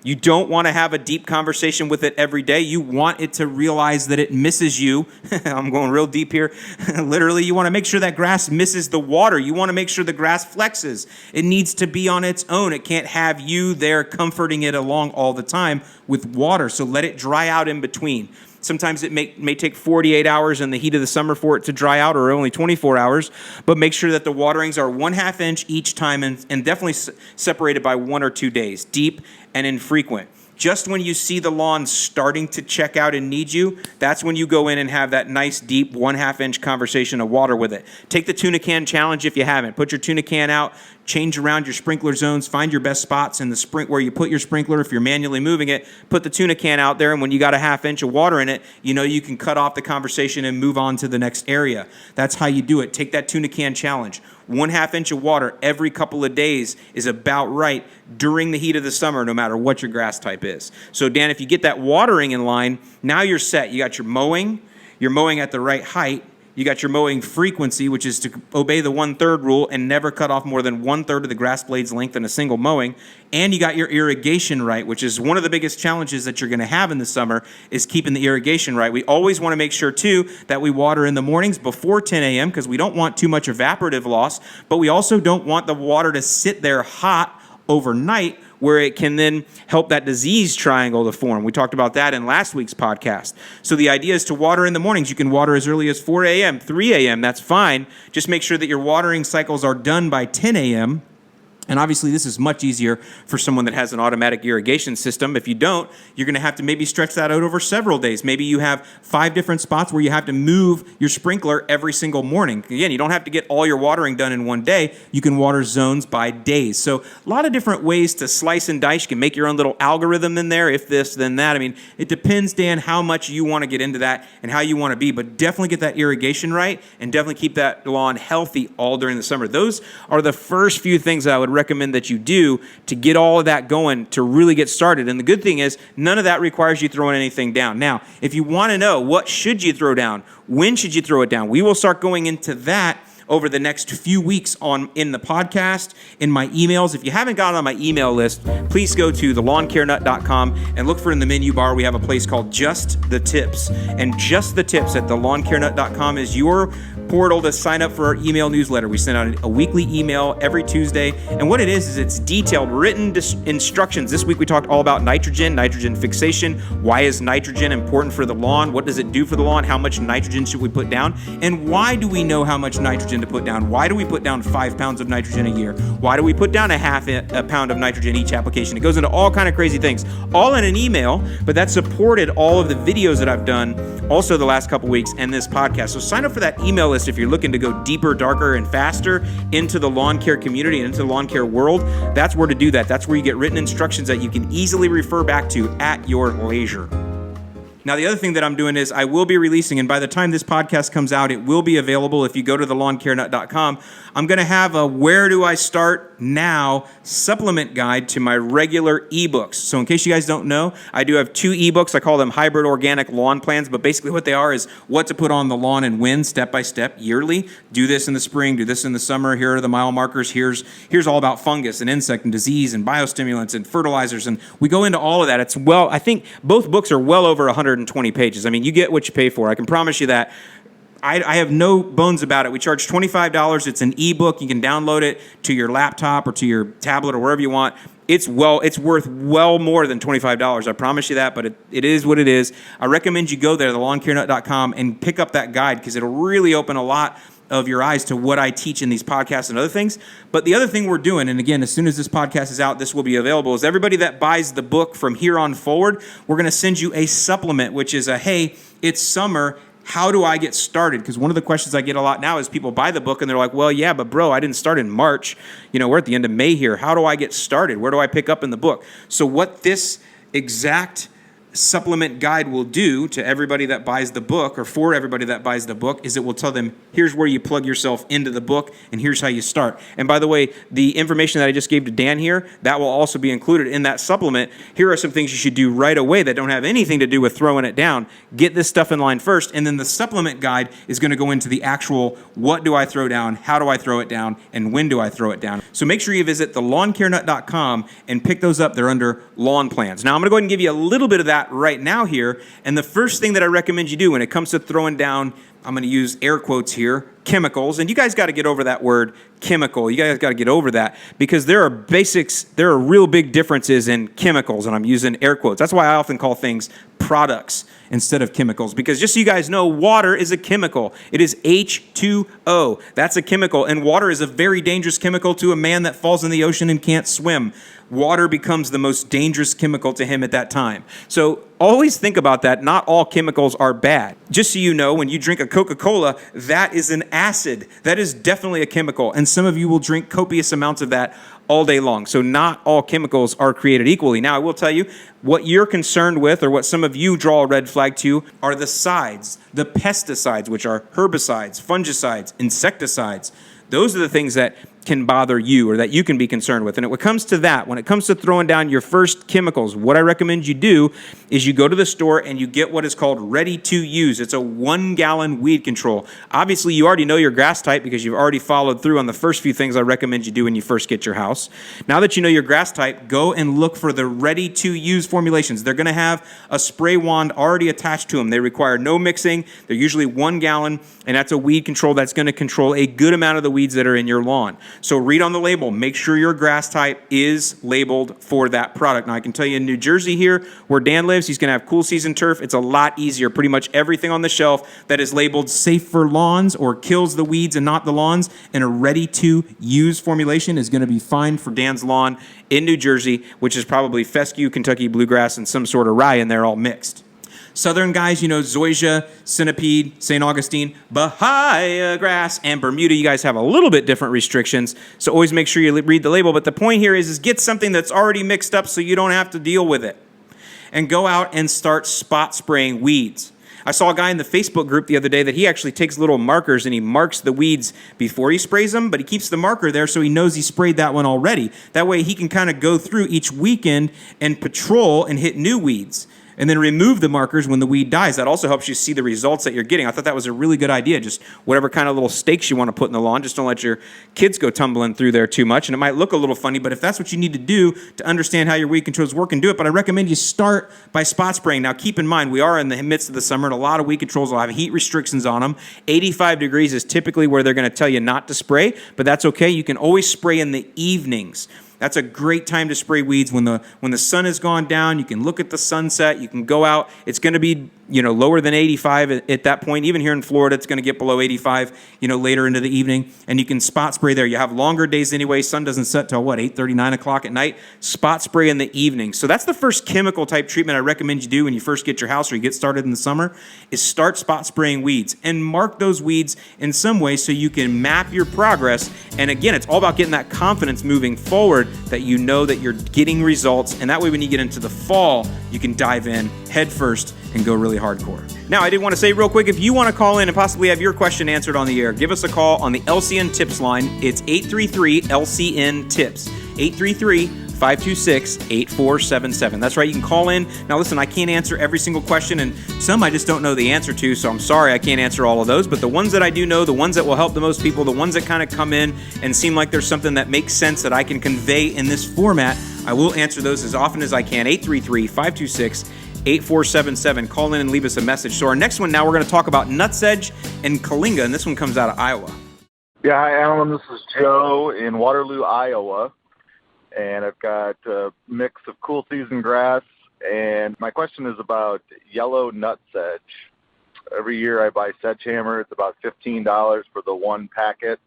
You don't want to have a deep conversation with it every day. You want it to realize that it misses you. I'm going real deep here. Literally, you want to make sure that grass misses the water. You want to make sure the grass flexes. It needs to be on its own. It can't have you there comforting it along all the time with water. So let it dry out in between. Sometimes it may take 48 hours in the heat of the summer for it to dry out, or only 24 hours, but make sure that the waterings are 1/2 inch each time and definitely separated by 1 or 2 days, deep and infrequent. Just when you see the lawn starting to check out and need you, that's when you go in and have that nice, deep 1/2 inch conversation of water with it. Take the tuna can challenge if you haven't. Put your tuna can out, change around your sprinkler zones, find your best spots in the sprink where you put your sprinkler. If you're manually moving it, put the tuna can out there, and when you got a 1/2 inch of water in it, you know you can cut off the conversation and move on to the next area. That's how you do it. Take that tuna can challenge. 1/2 inch of water every couple of days is about right during the heat of the summer, no matter what your grass type is. So, Dan, if you get that watering in line, now you're set. You got your mowing. You're mowing at the right height. You got your mowing frequency, which is to obey the 1/3 rule and never cut off more than 1/3 of the grass blade's length in a single mowing. And you got your irrigation right, which is one of the biggest challenges that you're going to have in the summer, is keeping the irrigation right. We always want to make sure, too, that we water in the mornings before 10 a.m. because we don't want too much evaporative loss, but we also don't want the water to sit there hot overnight, where it can then help that disease triangle to form. We talked about that in last week's podcast. So the idea is to water in the mornings. You can water as early as 4 a.m., 3 a.m., that's fine. Just make sure that your watering cycles are done by 10 a.m., and obviously, this is much easier for someone that has an automatic irrigation system. If you don't, you're going to have to maybe stretch that out over several days. Maybe you have 5 different spots where you have to move your sprinkler every single morning. Again, you don't have to get all your watering done in one day. You can water zones by days. So a lot of different ways to slice and dice. You can make your own little algorithm in there, if this, then that. I mean, it depends, Dan, how much you want to get into that and how you want to be. But definitely get that irrigation right, and definitely keep that lawn healthy all during the summer. Those are the first few things that I would recommend that you do to get all of that going, to really get started. And the good thing is, none of that requires you throwing anything down. Now, if you want to know what should you throw down, when should you throw it down, we will start going into that over the next few weeks in the podcast, in my emails. If you haven't gotten on my email list, please go to thelawncarenut.com and look for in the menu bar, we have a place called Just the Tips. And Just the Tips at thelawncarenut.com is your portal to sign up for our email newsletter. We send out a weekly email every Tuesday. And what it is it's detailed, written instructions. This week we talked all about nitrogen fixation. Why is nitrogen important for the lawn? What does it do for the lawn? How much nitrogen should we put down? And why do we know how much nitrogen to put down? Why do we put down 5 pounds of nitrogen a year? Why do we put down a pound of nitrogen each application? It goes into all kind of crazy things, all in an email, but that supported all of the videos that I've done also the last couple weeks and this podcast. So sign up for that email list if you're looking to go deeper, darker, and faster into the lawn care community and into the lawn care world. That's where to do that. That's where you get written instructions that you can easily refer back to at your leisure. Now, the other thing that I'm doing is I will be releasing, and by the time this podcast comes out, it will be available if you go to thelawncarenut.com. I'm going to have a Where Do I Start Now supplement guide to my regular ebooks. So in case you guys don't know, I do have 2 ebooks. I call them hybrid organic lawn plans, but basically what they are is what to put on the lawn and when, step by step, yearly. Do this in the spring, do this in the summer. Here are the mile markers. Here's all about fungus and insect and disease and biostimulants and fertilizers, and we go into all of that. I think both books are well over 120 pages. I mean, you get what you pay for. I can promise you that. I have no bones about it. We charge $25. It's an ebook. You can download it to your laptop or to your tablet or wherever you want. It's worth well more than $25. I promise you that, but it is what it is. I recommend you go there, thelawncarenut.com, and pick up that guide because it'll really open a lot of your eyes to what I teach in these podcasts and other things. But the other thing we're doing, and again, as soon as this podcast is out, this will be available, is everybody that buys the book from here on forward, we're going to send you a supplement, which is hey, it's summer. How do I get started? Because one of the questions I get a lot now is people buy the book and they're like, well, yeah, but bro, I didn't start in March. We're at the end of May here. How do I get started? Where do I pick up in the book? So what this exact supplement guide will do to everybody that buys the book, or for everybody that buys the book, is it will tell them, here's where you plug yourself into the book, and here's how you start. And by the way, the information that I just gave to Dan here, that will also be included in that supplement. Here are some things you should do right away that don't have anything to do with throwing it down. Get this stuff in line first, and then the supplement guide is going to go into the actual, what do I throw down, how do I throw it down, and when do I throw it down. So make sure you visit thelawncarenut.com and pick those up. They're under lawn plans. Now I'm going to go ahead and give you a little bit of that right now here. And the first thing that I recommend you do when it comes to throwing down, I'm going to use air quotes here, chemicals. And you guys got to get over that word chemical. You guys got to get over that, because there are real big differences in chemicals. And I'm using air quotes. That's why I often call things products instead of chemicals, because just so you guys know, water is a chemical. It is H2O. That's a chemical. And water is a very dangerous chemical to a man that falls in the ocean and can't swim. Water becomes the most dangerous chemical to him at that time. So always think about that. Not all chemicals are bad. Just so you know, when you drink a Coca-Cola, that is an acid. That is definitely a chemical. And some of you will drink copious amounts of that all day long. So not all chemicals are created equally. Now, I will tell you, what you're concerned with, or what some of you draw a red flag to, are the sides, the pesticides, which are herbicides, fungicides, insecticides. Those are the things that can bother you, or that you can be concerned with. And when it comes to that, when it comes to throwing down your first chemicals, what I recommend you do is you go to the store and you get what is called ready to use. It's a 1 gallon weed control. Obviously, you already know your grass type because you've already followed through on the first few things I recommend you do when you first get your house. Now that you know your grass type, go and look for the ready to use formulations. They're going to have a spray wand already attached to them. They require no mixing. They're usually 1 gallon, and that's a weed control that's going to control a good amount of the weeds that are in your lawn. So read on the label. Make sure your grass type is labeled for that product. Now, I can tell you in New Jersey here, where Dan lives, he's going to have cool season turf. It's a lot easier. Pretty much everything on the shelf that is labeled safe for lawns or kills the weeds and not the lawns, and a ready-to-use formulation is going to be fine for Dan's lawn in New Jersey, which is probably fescue, Kentucky bluegrass, and some sort of rye, and they're all mixed. Southern guys, you know, zoysia, centipede, St. Augustine, Bahia grass, and Bermuda. You guys have a little bit different restrictions, so always make sure you read the label. But the point here is get something that's already mixed up so you don't have to deal with it. And go out and start spot spraying weeds. I saw a guy in the Facebook group the other day that he actually takes little markers and he marks the weeds before he sprays them, but he keeps the marker there so he knows he sprayed that one already. That way he can kind of go through each weekend and patrol and hit new weeds, and then remove the markers when the weed dies. That also helps you see the results that you're getting. I thought that was a really good idea. Just whatever kind of little stakes you want to put in the lawn, just don't let your kids go tumbling through there too much. And it might look a little funny, but if that's what you need to do to understand how your weed controls work, and do it. But I recommend you start by spot spraying. Now, keep in mind, we are in the midst of the summer, and a lot of weed controls will have heat restrictions on them. 85 degrees is typically where they're going to tell you not to spray, but that's okay. You can always spray in the evenings. That's a great time to spray weeds when the sun has gone down. You can look at the sunset. You can go out. It's going to be, lower than 85 at that point. Even here in Florida, it's going to get below 85, later into the evening. And you can spot spray there. You have longer days anyway. Sun doesn't set till 8:30, 9 o'clock at night. Spot spray in the evening. So that's the first chemical type treatment I recommend you do when you first get your house or you get started in the summer, is start spot spraying weeds and mark those weeds in some way so you can map your progress. And again, it's all about getting that confidence moving forward, that you know that you're getting results. And that way, when you get into the fall, you can dive in head first and go really hardcore. Now, I did want to say real quick, if you want to call in and possibly have your question answered on the air, give us a call on the LCN Tips line. It's 833-LCN-TIPS, 833-526-8477. That's right, you can call in. Now, listen, I can't answer every single question, and some I just don't know the answer to, so I'm sorry I can't answer all of those. But the ones that I do know, the ones that will help the most people, the ones that kind of come in and seem like there's something that makes sense that I can convey in this format, I will answer those as often as I can. 833-526-8477. Call in and leave us a message. So our next one now, we're going to talk about Nutsedge and Kalinga, and this one comes out of Iowa. Yeah, hi, Alan. This is Joe in Waterloo, Iowa, and I've got a mix of cool season grass, and my question is about yellow nutsedge. Every year I buy Sedgehammer. It's about $15 for the one packet,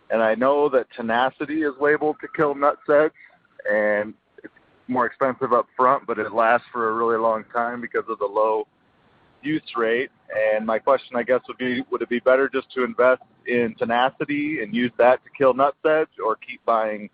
and I know that tenacity is labeled to kill nutsedge, and it's more expensive up front, but it lasts for a really long time because of the low use rate. And my question, I guess, would it be better just to invest in tenacity and use that to kill nutsedge, or keep buying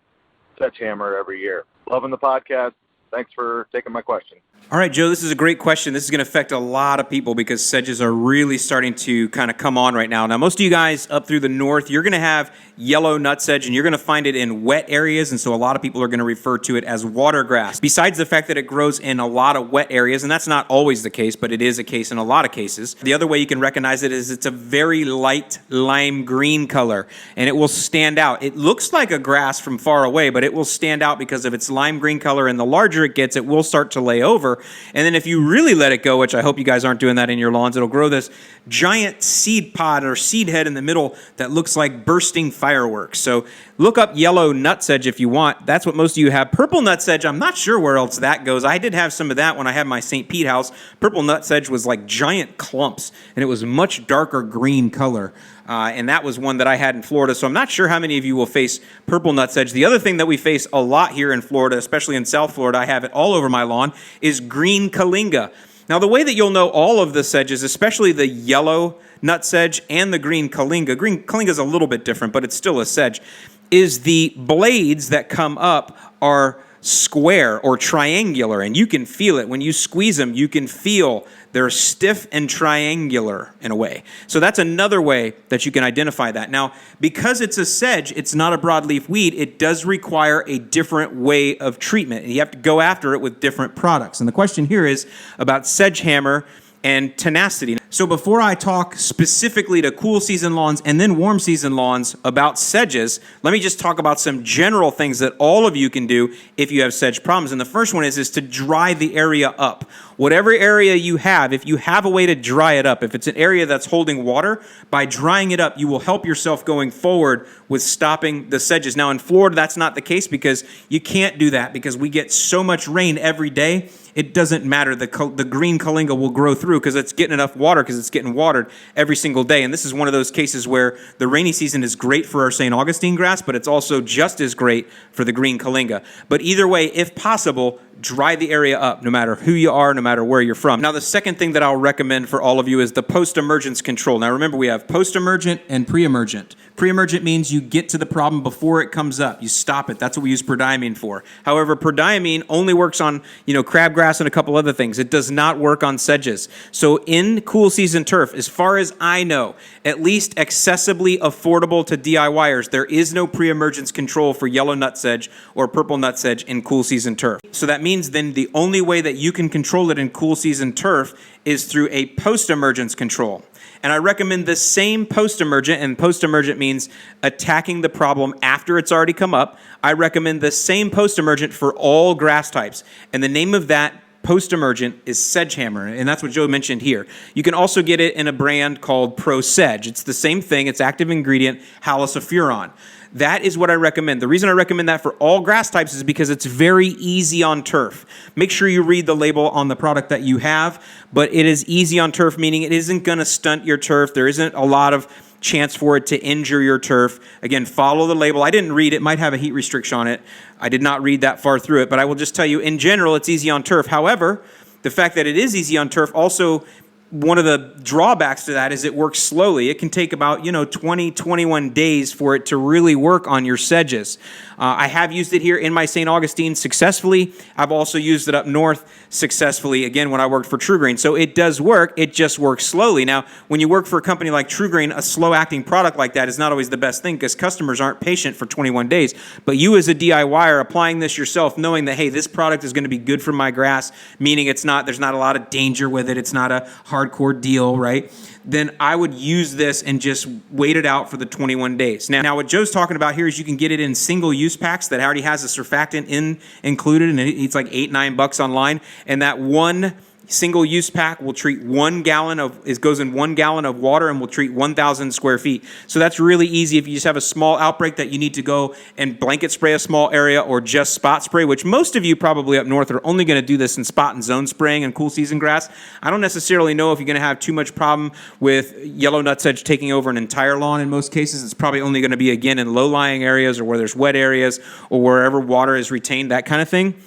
Sedgehammer every year? Loving the podcast. Thanks for taking my question. All right, Joe, this is a great question. This is going to affect a lot of people because sedges are really starting to kind of come on right now. Now, most of you guys up through the north, you're going to have yellow nutsedge, and you're going to find it in wet areas, and so a lot of people are going to refer to it as water grass. Besides the fact that it grows in a lot of wet areas, and that's not always the case, but it is a case in a lot of cases. The other way you can recognize it is it's a very light lime green color, and it will stand out. It looks like a grass from far away, but it will stand out because of its lime green color, and the larger it gets, it will start to lay over. And then if you really let it go, which I hope you guys aren't doing that in your lawns, it'll grow this giant seed pod or seed head in the middle that looks like bursting fireworks. So look up yellow nutsedge if you want. That's what most of you have. Purple nutsedge, I'm not sure where else that goes. I did have some of that when I had my St. Pete house. Purple nutsedge was like giant clumps, and it was much darker green color. And that was one that I had in Florida. So I'm not sure how many of you will face purple nutsedge. The other thing that we face a lot here in Florida, especially in South Florida, I have it all over my lawn, is green Kalinga. Now, the way that you'll know all of the sedges, especially the yellow nutsedge and the green Kalinga is a little bit different, but it's still a sedge, is the blades that come up are square or triangular, and you can feel it. When you squeeze them, you can feel they're stiff and triangular in a way. So that's another way that you can identify that. Now, because it's a sedge, it's not a broadleaf weed, it does require a different way of treatment, and you have to go after it with different products. And the question here is about sedge hammer and tenacity. So before I talk specifically to cool season lawns and then warm season lawns about sedges, let me just talk about some general things that all of you can do if you have sedge problems. And the first one is to dry the area up. Whatever area you have, if you have a way to dry it up, if it's an area that's holding water, by drying it up, you will help yourself going forward with stopping the sedges. Now in Florida, that's not the case because you can't do that because we get so much rain every day. It doesn't matter. The green Kalinga will grow through because it's getting enough water because it's getting watered every single day. And this is one of those cases where the rainy season is great for our St. Augustine grass, but it's also just as great for the green Kalinga. But either way, if possible, dry the area up, no matter who you are, no matter where you're from. Now, the second thing that I'll recommend for all of you is the post-emergence control. Now, remember, we have post-emergent and pre-emergent. Pre-emergent means you get to the problem before it comes up. You stop it. That's what we use prodiamine for. However, prodiamine only works on, crabgrass and a couple other things. It does not work on sedges. So in cool season turf, as far as I know, at least accessibly affordable to DIYers, there is no pre-emergence control for yellow nutsedge or purple nutsedge in cool season turf. So that means then the only way that you can control it in cool season turf is through a post-emergence control. And I recommend the same post-emergent, and post-emergent means attacking the problem after it's already come up. I recommend the same post-emergent for all grass types. And the name of that post-emergent is Sedgehammer, and that's what Joe mentioned here. You can also get it in a brand called Pro Sedge. It's the same thing. It's active ingredient, halosafuron. That is what I recommend. The reason I recommend that for all grass types is because it's very easy on turf. Make sure you read the label on the product that you have, but it is easy on turf, meaning it isn't going to stunt your turf. There isn't a lot of chance for it to injure your turf. Again, follow the label. I didn't read it. It might have a heat restriction on it. I did not read that far through it, but I will just tell you, in general, it's easy on turf. However, the fact that it is easy on turf also, one of the drawbacks to that is it works slowly. It can take about 20, 21 days for it to really work on your sedges. I have used it here in my St. Augustine successfully. I've also used it up north successfully, again, when I worked for TruGreen. So it does work. It just works slowly. Now, when you work for a company like TruGreen, a slow-acting product like that is not always the best thing because customers aren't patient for 21 days. But you as a DIYer applying this yourself, knowing that, hey, this product is going to be good for my grass, meaning there's not a lot of danger with it. It's not a hardcore deal, right? Then I would use this and just wait it out for the 21 days. Now what Joe's talking about here is you can get it in single-use packs that already has a surfactant included, and it's like $8-9 online. And that one single-use pack will treat 1 gallon it goes in 1 gallon of water and will treat 1,000 square feet. So that's really easy if you just have a small outbreak that you need to go and blanket spray a small area or just spot spray, which most of you probably up north are only going to do this in spot and zone spraying and cool season grass. I don't necessarily know if you're going to have too much problem with yellow nutsedge taking over an entire lawn in most cases. It's probably only going to be, again, in low-lying areas or where there's wet areas or wherever water is retained, that kind of thing.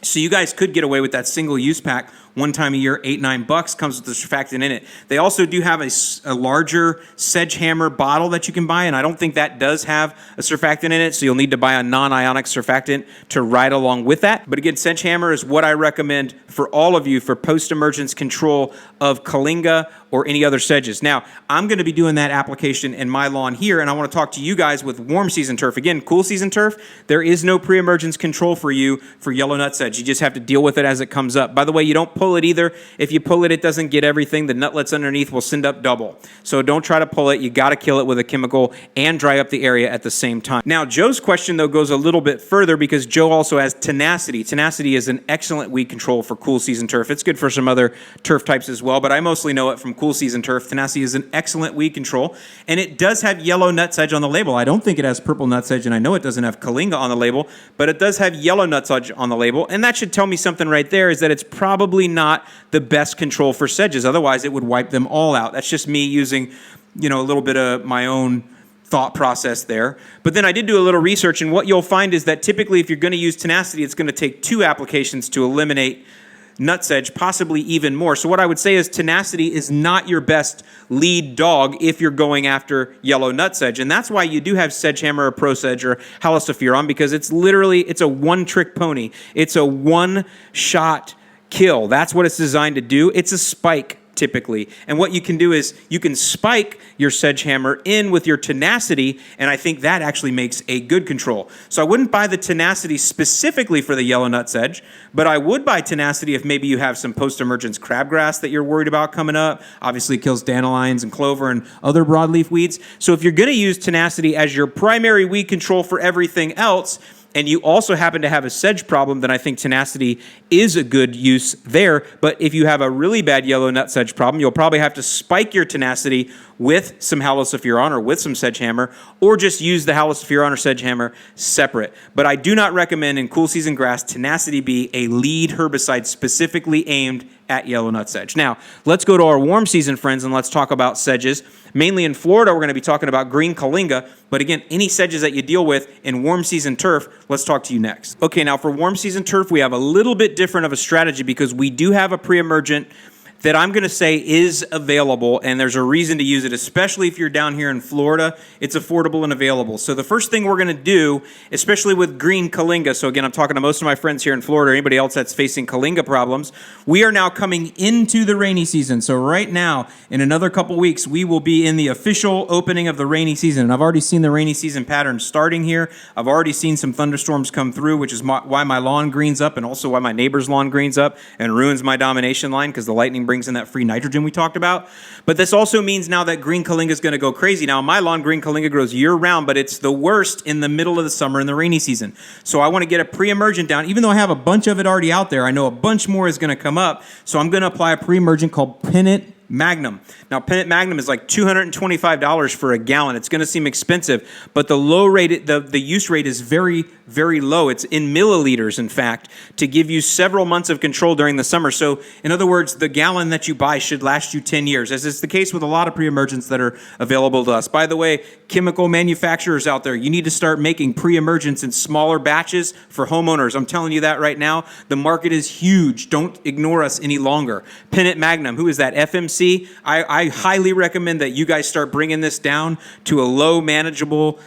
So you guys could get away with that single-use pack one time a year, $8-9, comes with the surfactant in it. They also do have a larger Sedgehammer bottle that you can buy, and I don't think that does have a surfactant in it, so you'll need to buy a non-ionic surfactant to ride along with that. But again, Sedgehammer is what I recommend for all of you for post-emergence control of Kalinga or any other sedges. Now, I'm going to be doing that application in my lawn here, and I want to talk to you guys with warm season turf. Again, cool season turf, there is no pre-emergence control for you for yellow nutsedge. You just have to deal with it as it comes up. By the way, you don't pull it either. If you pull it, it doesn't get everything. The nutlets underneath will send up double. So don't try to pull it. You got to kill it with a chemical and dry up the area at the same time. Now, Joe's question, though, goes a little bit further because Joe also has tenacity. Tenacity is an excellent weed control for cool season turf. It's good for some other turf types as well, but I mostly know it from cool season turf. Tenacity is an excellent weed control, and it does have yellow nutsedge on the label. I don't think it has purple nutsedge, and I know it doesn't have Kalinga on the label, but it does have yellow nutsedge on the label, and that should tell me something right there, is that it's probably not the best control for sedges. Otherwise, it would wipe them all out. That's just me using, a little bit of my own thought process there. But then I did do a little research, and what you'll find is that typically if you're going to use tenacity, it's going to take 2 applications to eliminate nutsedge, possibly even more. So what I would say is tenacity is not your best lead dog if you're going after yellow nutsedge. And that's why you do have Sedgehammer or ProSedge or Halosafuron, because it's a one-trick pony. It's a one-shot kill. That's what it's designed to do. It's a spike, typically. And what you can do is you can spike your Sedgehammer in with your tenacity, and I think that actually makes a good control. So I wouldn't buy the tenacity specifically for the yellow nutsedge, but I would buy tenacity if maybe you have some post-emergence crabgrass that you're worried about coming up. Obviously kills dandelions and clover and other broadleaf weeds. So if you're going to use tenacity as your primary weed control for everything else, and you also happen to have a sedge problem, then I think tenacity is a good use there. But if you have a really bad yellow nutsedge problem, you'll probably have to spike your tenacity with some Halosafuron or with some Sedgehammer, or just use the Halosafuron or Sedgehammer separate. But I do not recommend in cool season grass tenacity be a lead herbicide specifically aimed at yellow nutsedge. Now, let's go to our warm season friends and let's talk about sedges. Mainly in Florida, we're going to be talking about green Kalinga, but again, any sedges that you deal with in warm season turf, let's talk to you next. Okay, now for warm season turf, we have a little bit different of a strategy because we do have a pre-emergent that I'm going to say is available, and there's a reason to use it, especially if you're down here in Florida. It's affordable and available. So the first thing we're going to do, especially with green Kalinga, so again, I'm talking to most of my friends here in Florida, or anybody else that's facing Kalinga problems, we are now coming into the rainy season. So right now, in another couple weeks, we will be in the official opening of the rainy season. And I've already seen the rainy season pattern starting here. I've already seen some thunderstorms come through, which is why my lawn greens up, and also why my neighbor's lawn greens up and ruins my domination line, because the lightning brings in that free nitrogen we talked about. But this also means now that green Kalinga is going to go crazy. Now, my lawn, green Kalinga grows year-round, but it's the worst in the middle of the summer in the rainy season. So I want to get a pre-emergent down. Even though I have a bunch of it already out there, I know a bunch more is going to come up. So I'm going to apply a pre-emergent called Pennant Magnum. Now, Pennant Magnum is like $225 for a gallon. It's going to seem expensive, but the low rate, the use rate is very, very low. It's in milliliters, in fact, to give you several months of control during the summer. So, in other words, the gallon that you buy should last you 10 years, as is the case with a lot of pre-emergents that are available to us. By the way, chemical manufacturers out there, you need to start making pre-emergents in smaller batches for homeowners. I'm telling you that right now. The market is huge. Don't ignore us any longer. Pennant Magnum, who is that? FMC? I highly recommend that you guys start bringing this down to a low, manageable,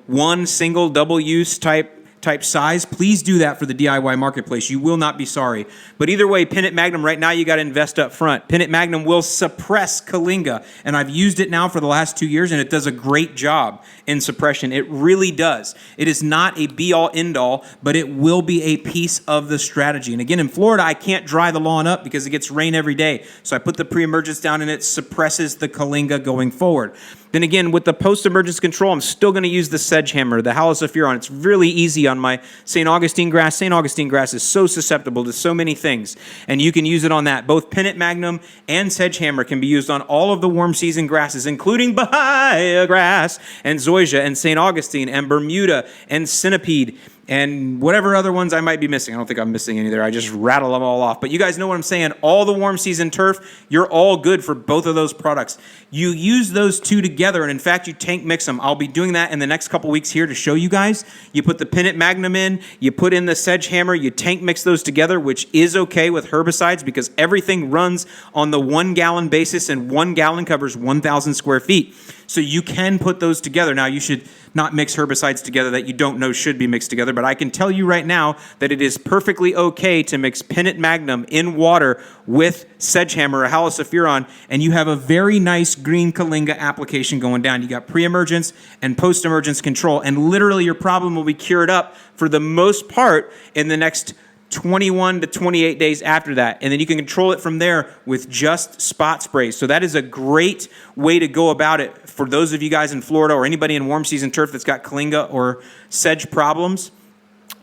one single double use type size. Please do that for the DIY marketplace. You will not be sorry. But either way, Pennant Magnum, right now you got to invest up front. Pennant Magnum will suppress Kalinga, and I've used it now for the last 2 years, and it does a great job in suppression. It really does. It is not a be-all, end-all, but it will be a piece of the strategy. And again, in Florida, I can't dry the lawn up because it gets rain every day. So I put the pre-emergence down, and it suppresses the Kalinga going forward. Then again, with the post-emergence control, I'm still going to use the Sedgehammer, the Halosafuron. It's really easy on my St. Augustine grass. St. Augustine grass is so susceptible to so many things, and you can use it on that. Both Pennant Magnum and Sedgehammer can be used on all of the warm season grasses, including Bahia grass and zoysia and St. Augustine and Bermuda and centipede and whatever other ones I might be missing. I don't think I'm missing any there. I just rattle them all off. But you guys know what I'm saying. All the warm season turf, you're all good for both of those products. You use those two together, and in fact, you tank mix them. I'll be doing that in the next couple weeks here to show you guys. You put the Pennant Magnum in, you put in the Sedge Hammer, you tank mix those together, which is okay with herbicides because everything runs on the 1 gallon basis, and 1 gallon covers 1,000 square feet. So you can put those together. Now, you should not mix herbicides together that you don't know should be mixed together, but I can tell you right now that it is perfectly okay to mix Pennant Magnum in water with Sedge Hammer or Halosulfuron, and you have a very nice green Kalinga application going down. You got pre-emergence and post-emergence control, and literally your problem will be cured up for the most part in the next 21 to 28 days after that. And then you can control it from there with just spot sprays. So that is a great way to go about it for those of you guys in Florida or anybody in warm season turf that's got Kalinga or sedge problems.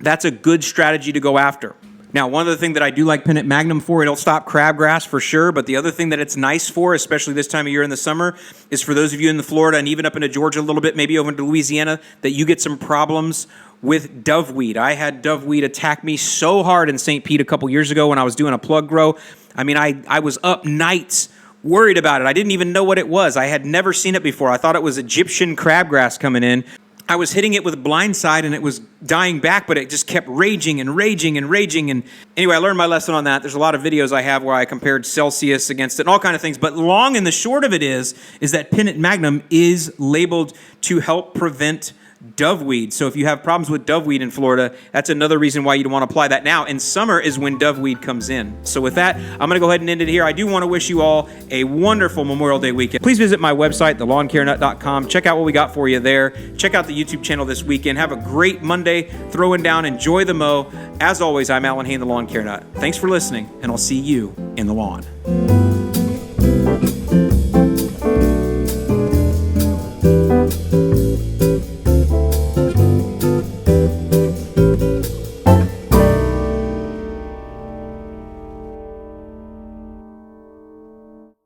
That's a good strategy to go after. Now, one other thing that I do like Pennant Magnum for, it'll stop crabgrass for sure, but the other thing that it's nice for, especially this time of year in the summer, is for those of you in the Florida and even up into Georgia a little bit, maybe over into Louisiana, that you get some problems with doveweed. I had doveweed attack me so hard in St. Pete a couple years ago when I was doing a plug grow. I mean, I was up nights worried about it. I didn't even know what it was. I had never seen it before. I thought it was Egyptian crabgrass coming in. I was hitting it with blindside and it was dying back, but it just kept raging and raging and raging. And anyway, I learned my lesson on that. There's a lot of videos I have where I compared Celsius against it and all kind of things. But long and the short of it is that Pennant Magnum is labeled to help prevent doveweed. So if you have problems with doveweed in Florida, that's another reason why you'd want to apply that now. And summer is when doveweed comes in. So with that, I'm going to go ahead and end it here. I do want to wish you all a wonderful Memorial Day weekend. Please visit my website, thelawncarenut.com. Check out what we got for you there. Check out the YouTube channel this weekend. Have a great Monday throwing down. Enjoy the mow. As always, I'm Alan Hain, the Lawn Care Nut. Thanks for listening, and I'll see you in the lawn.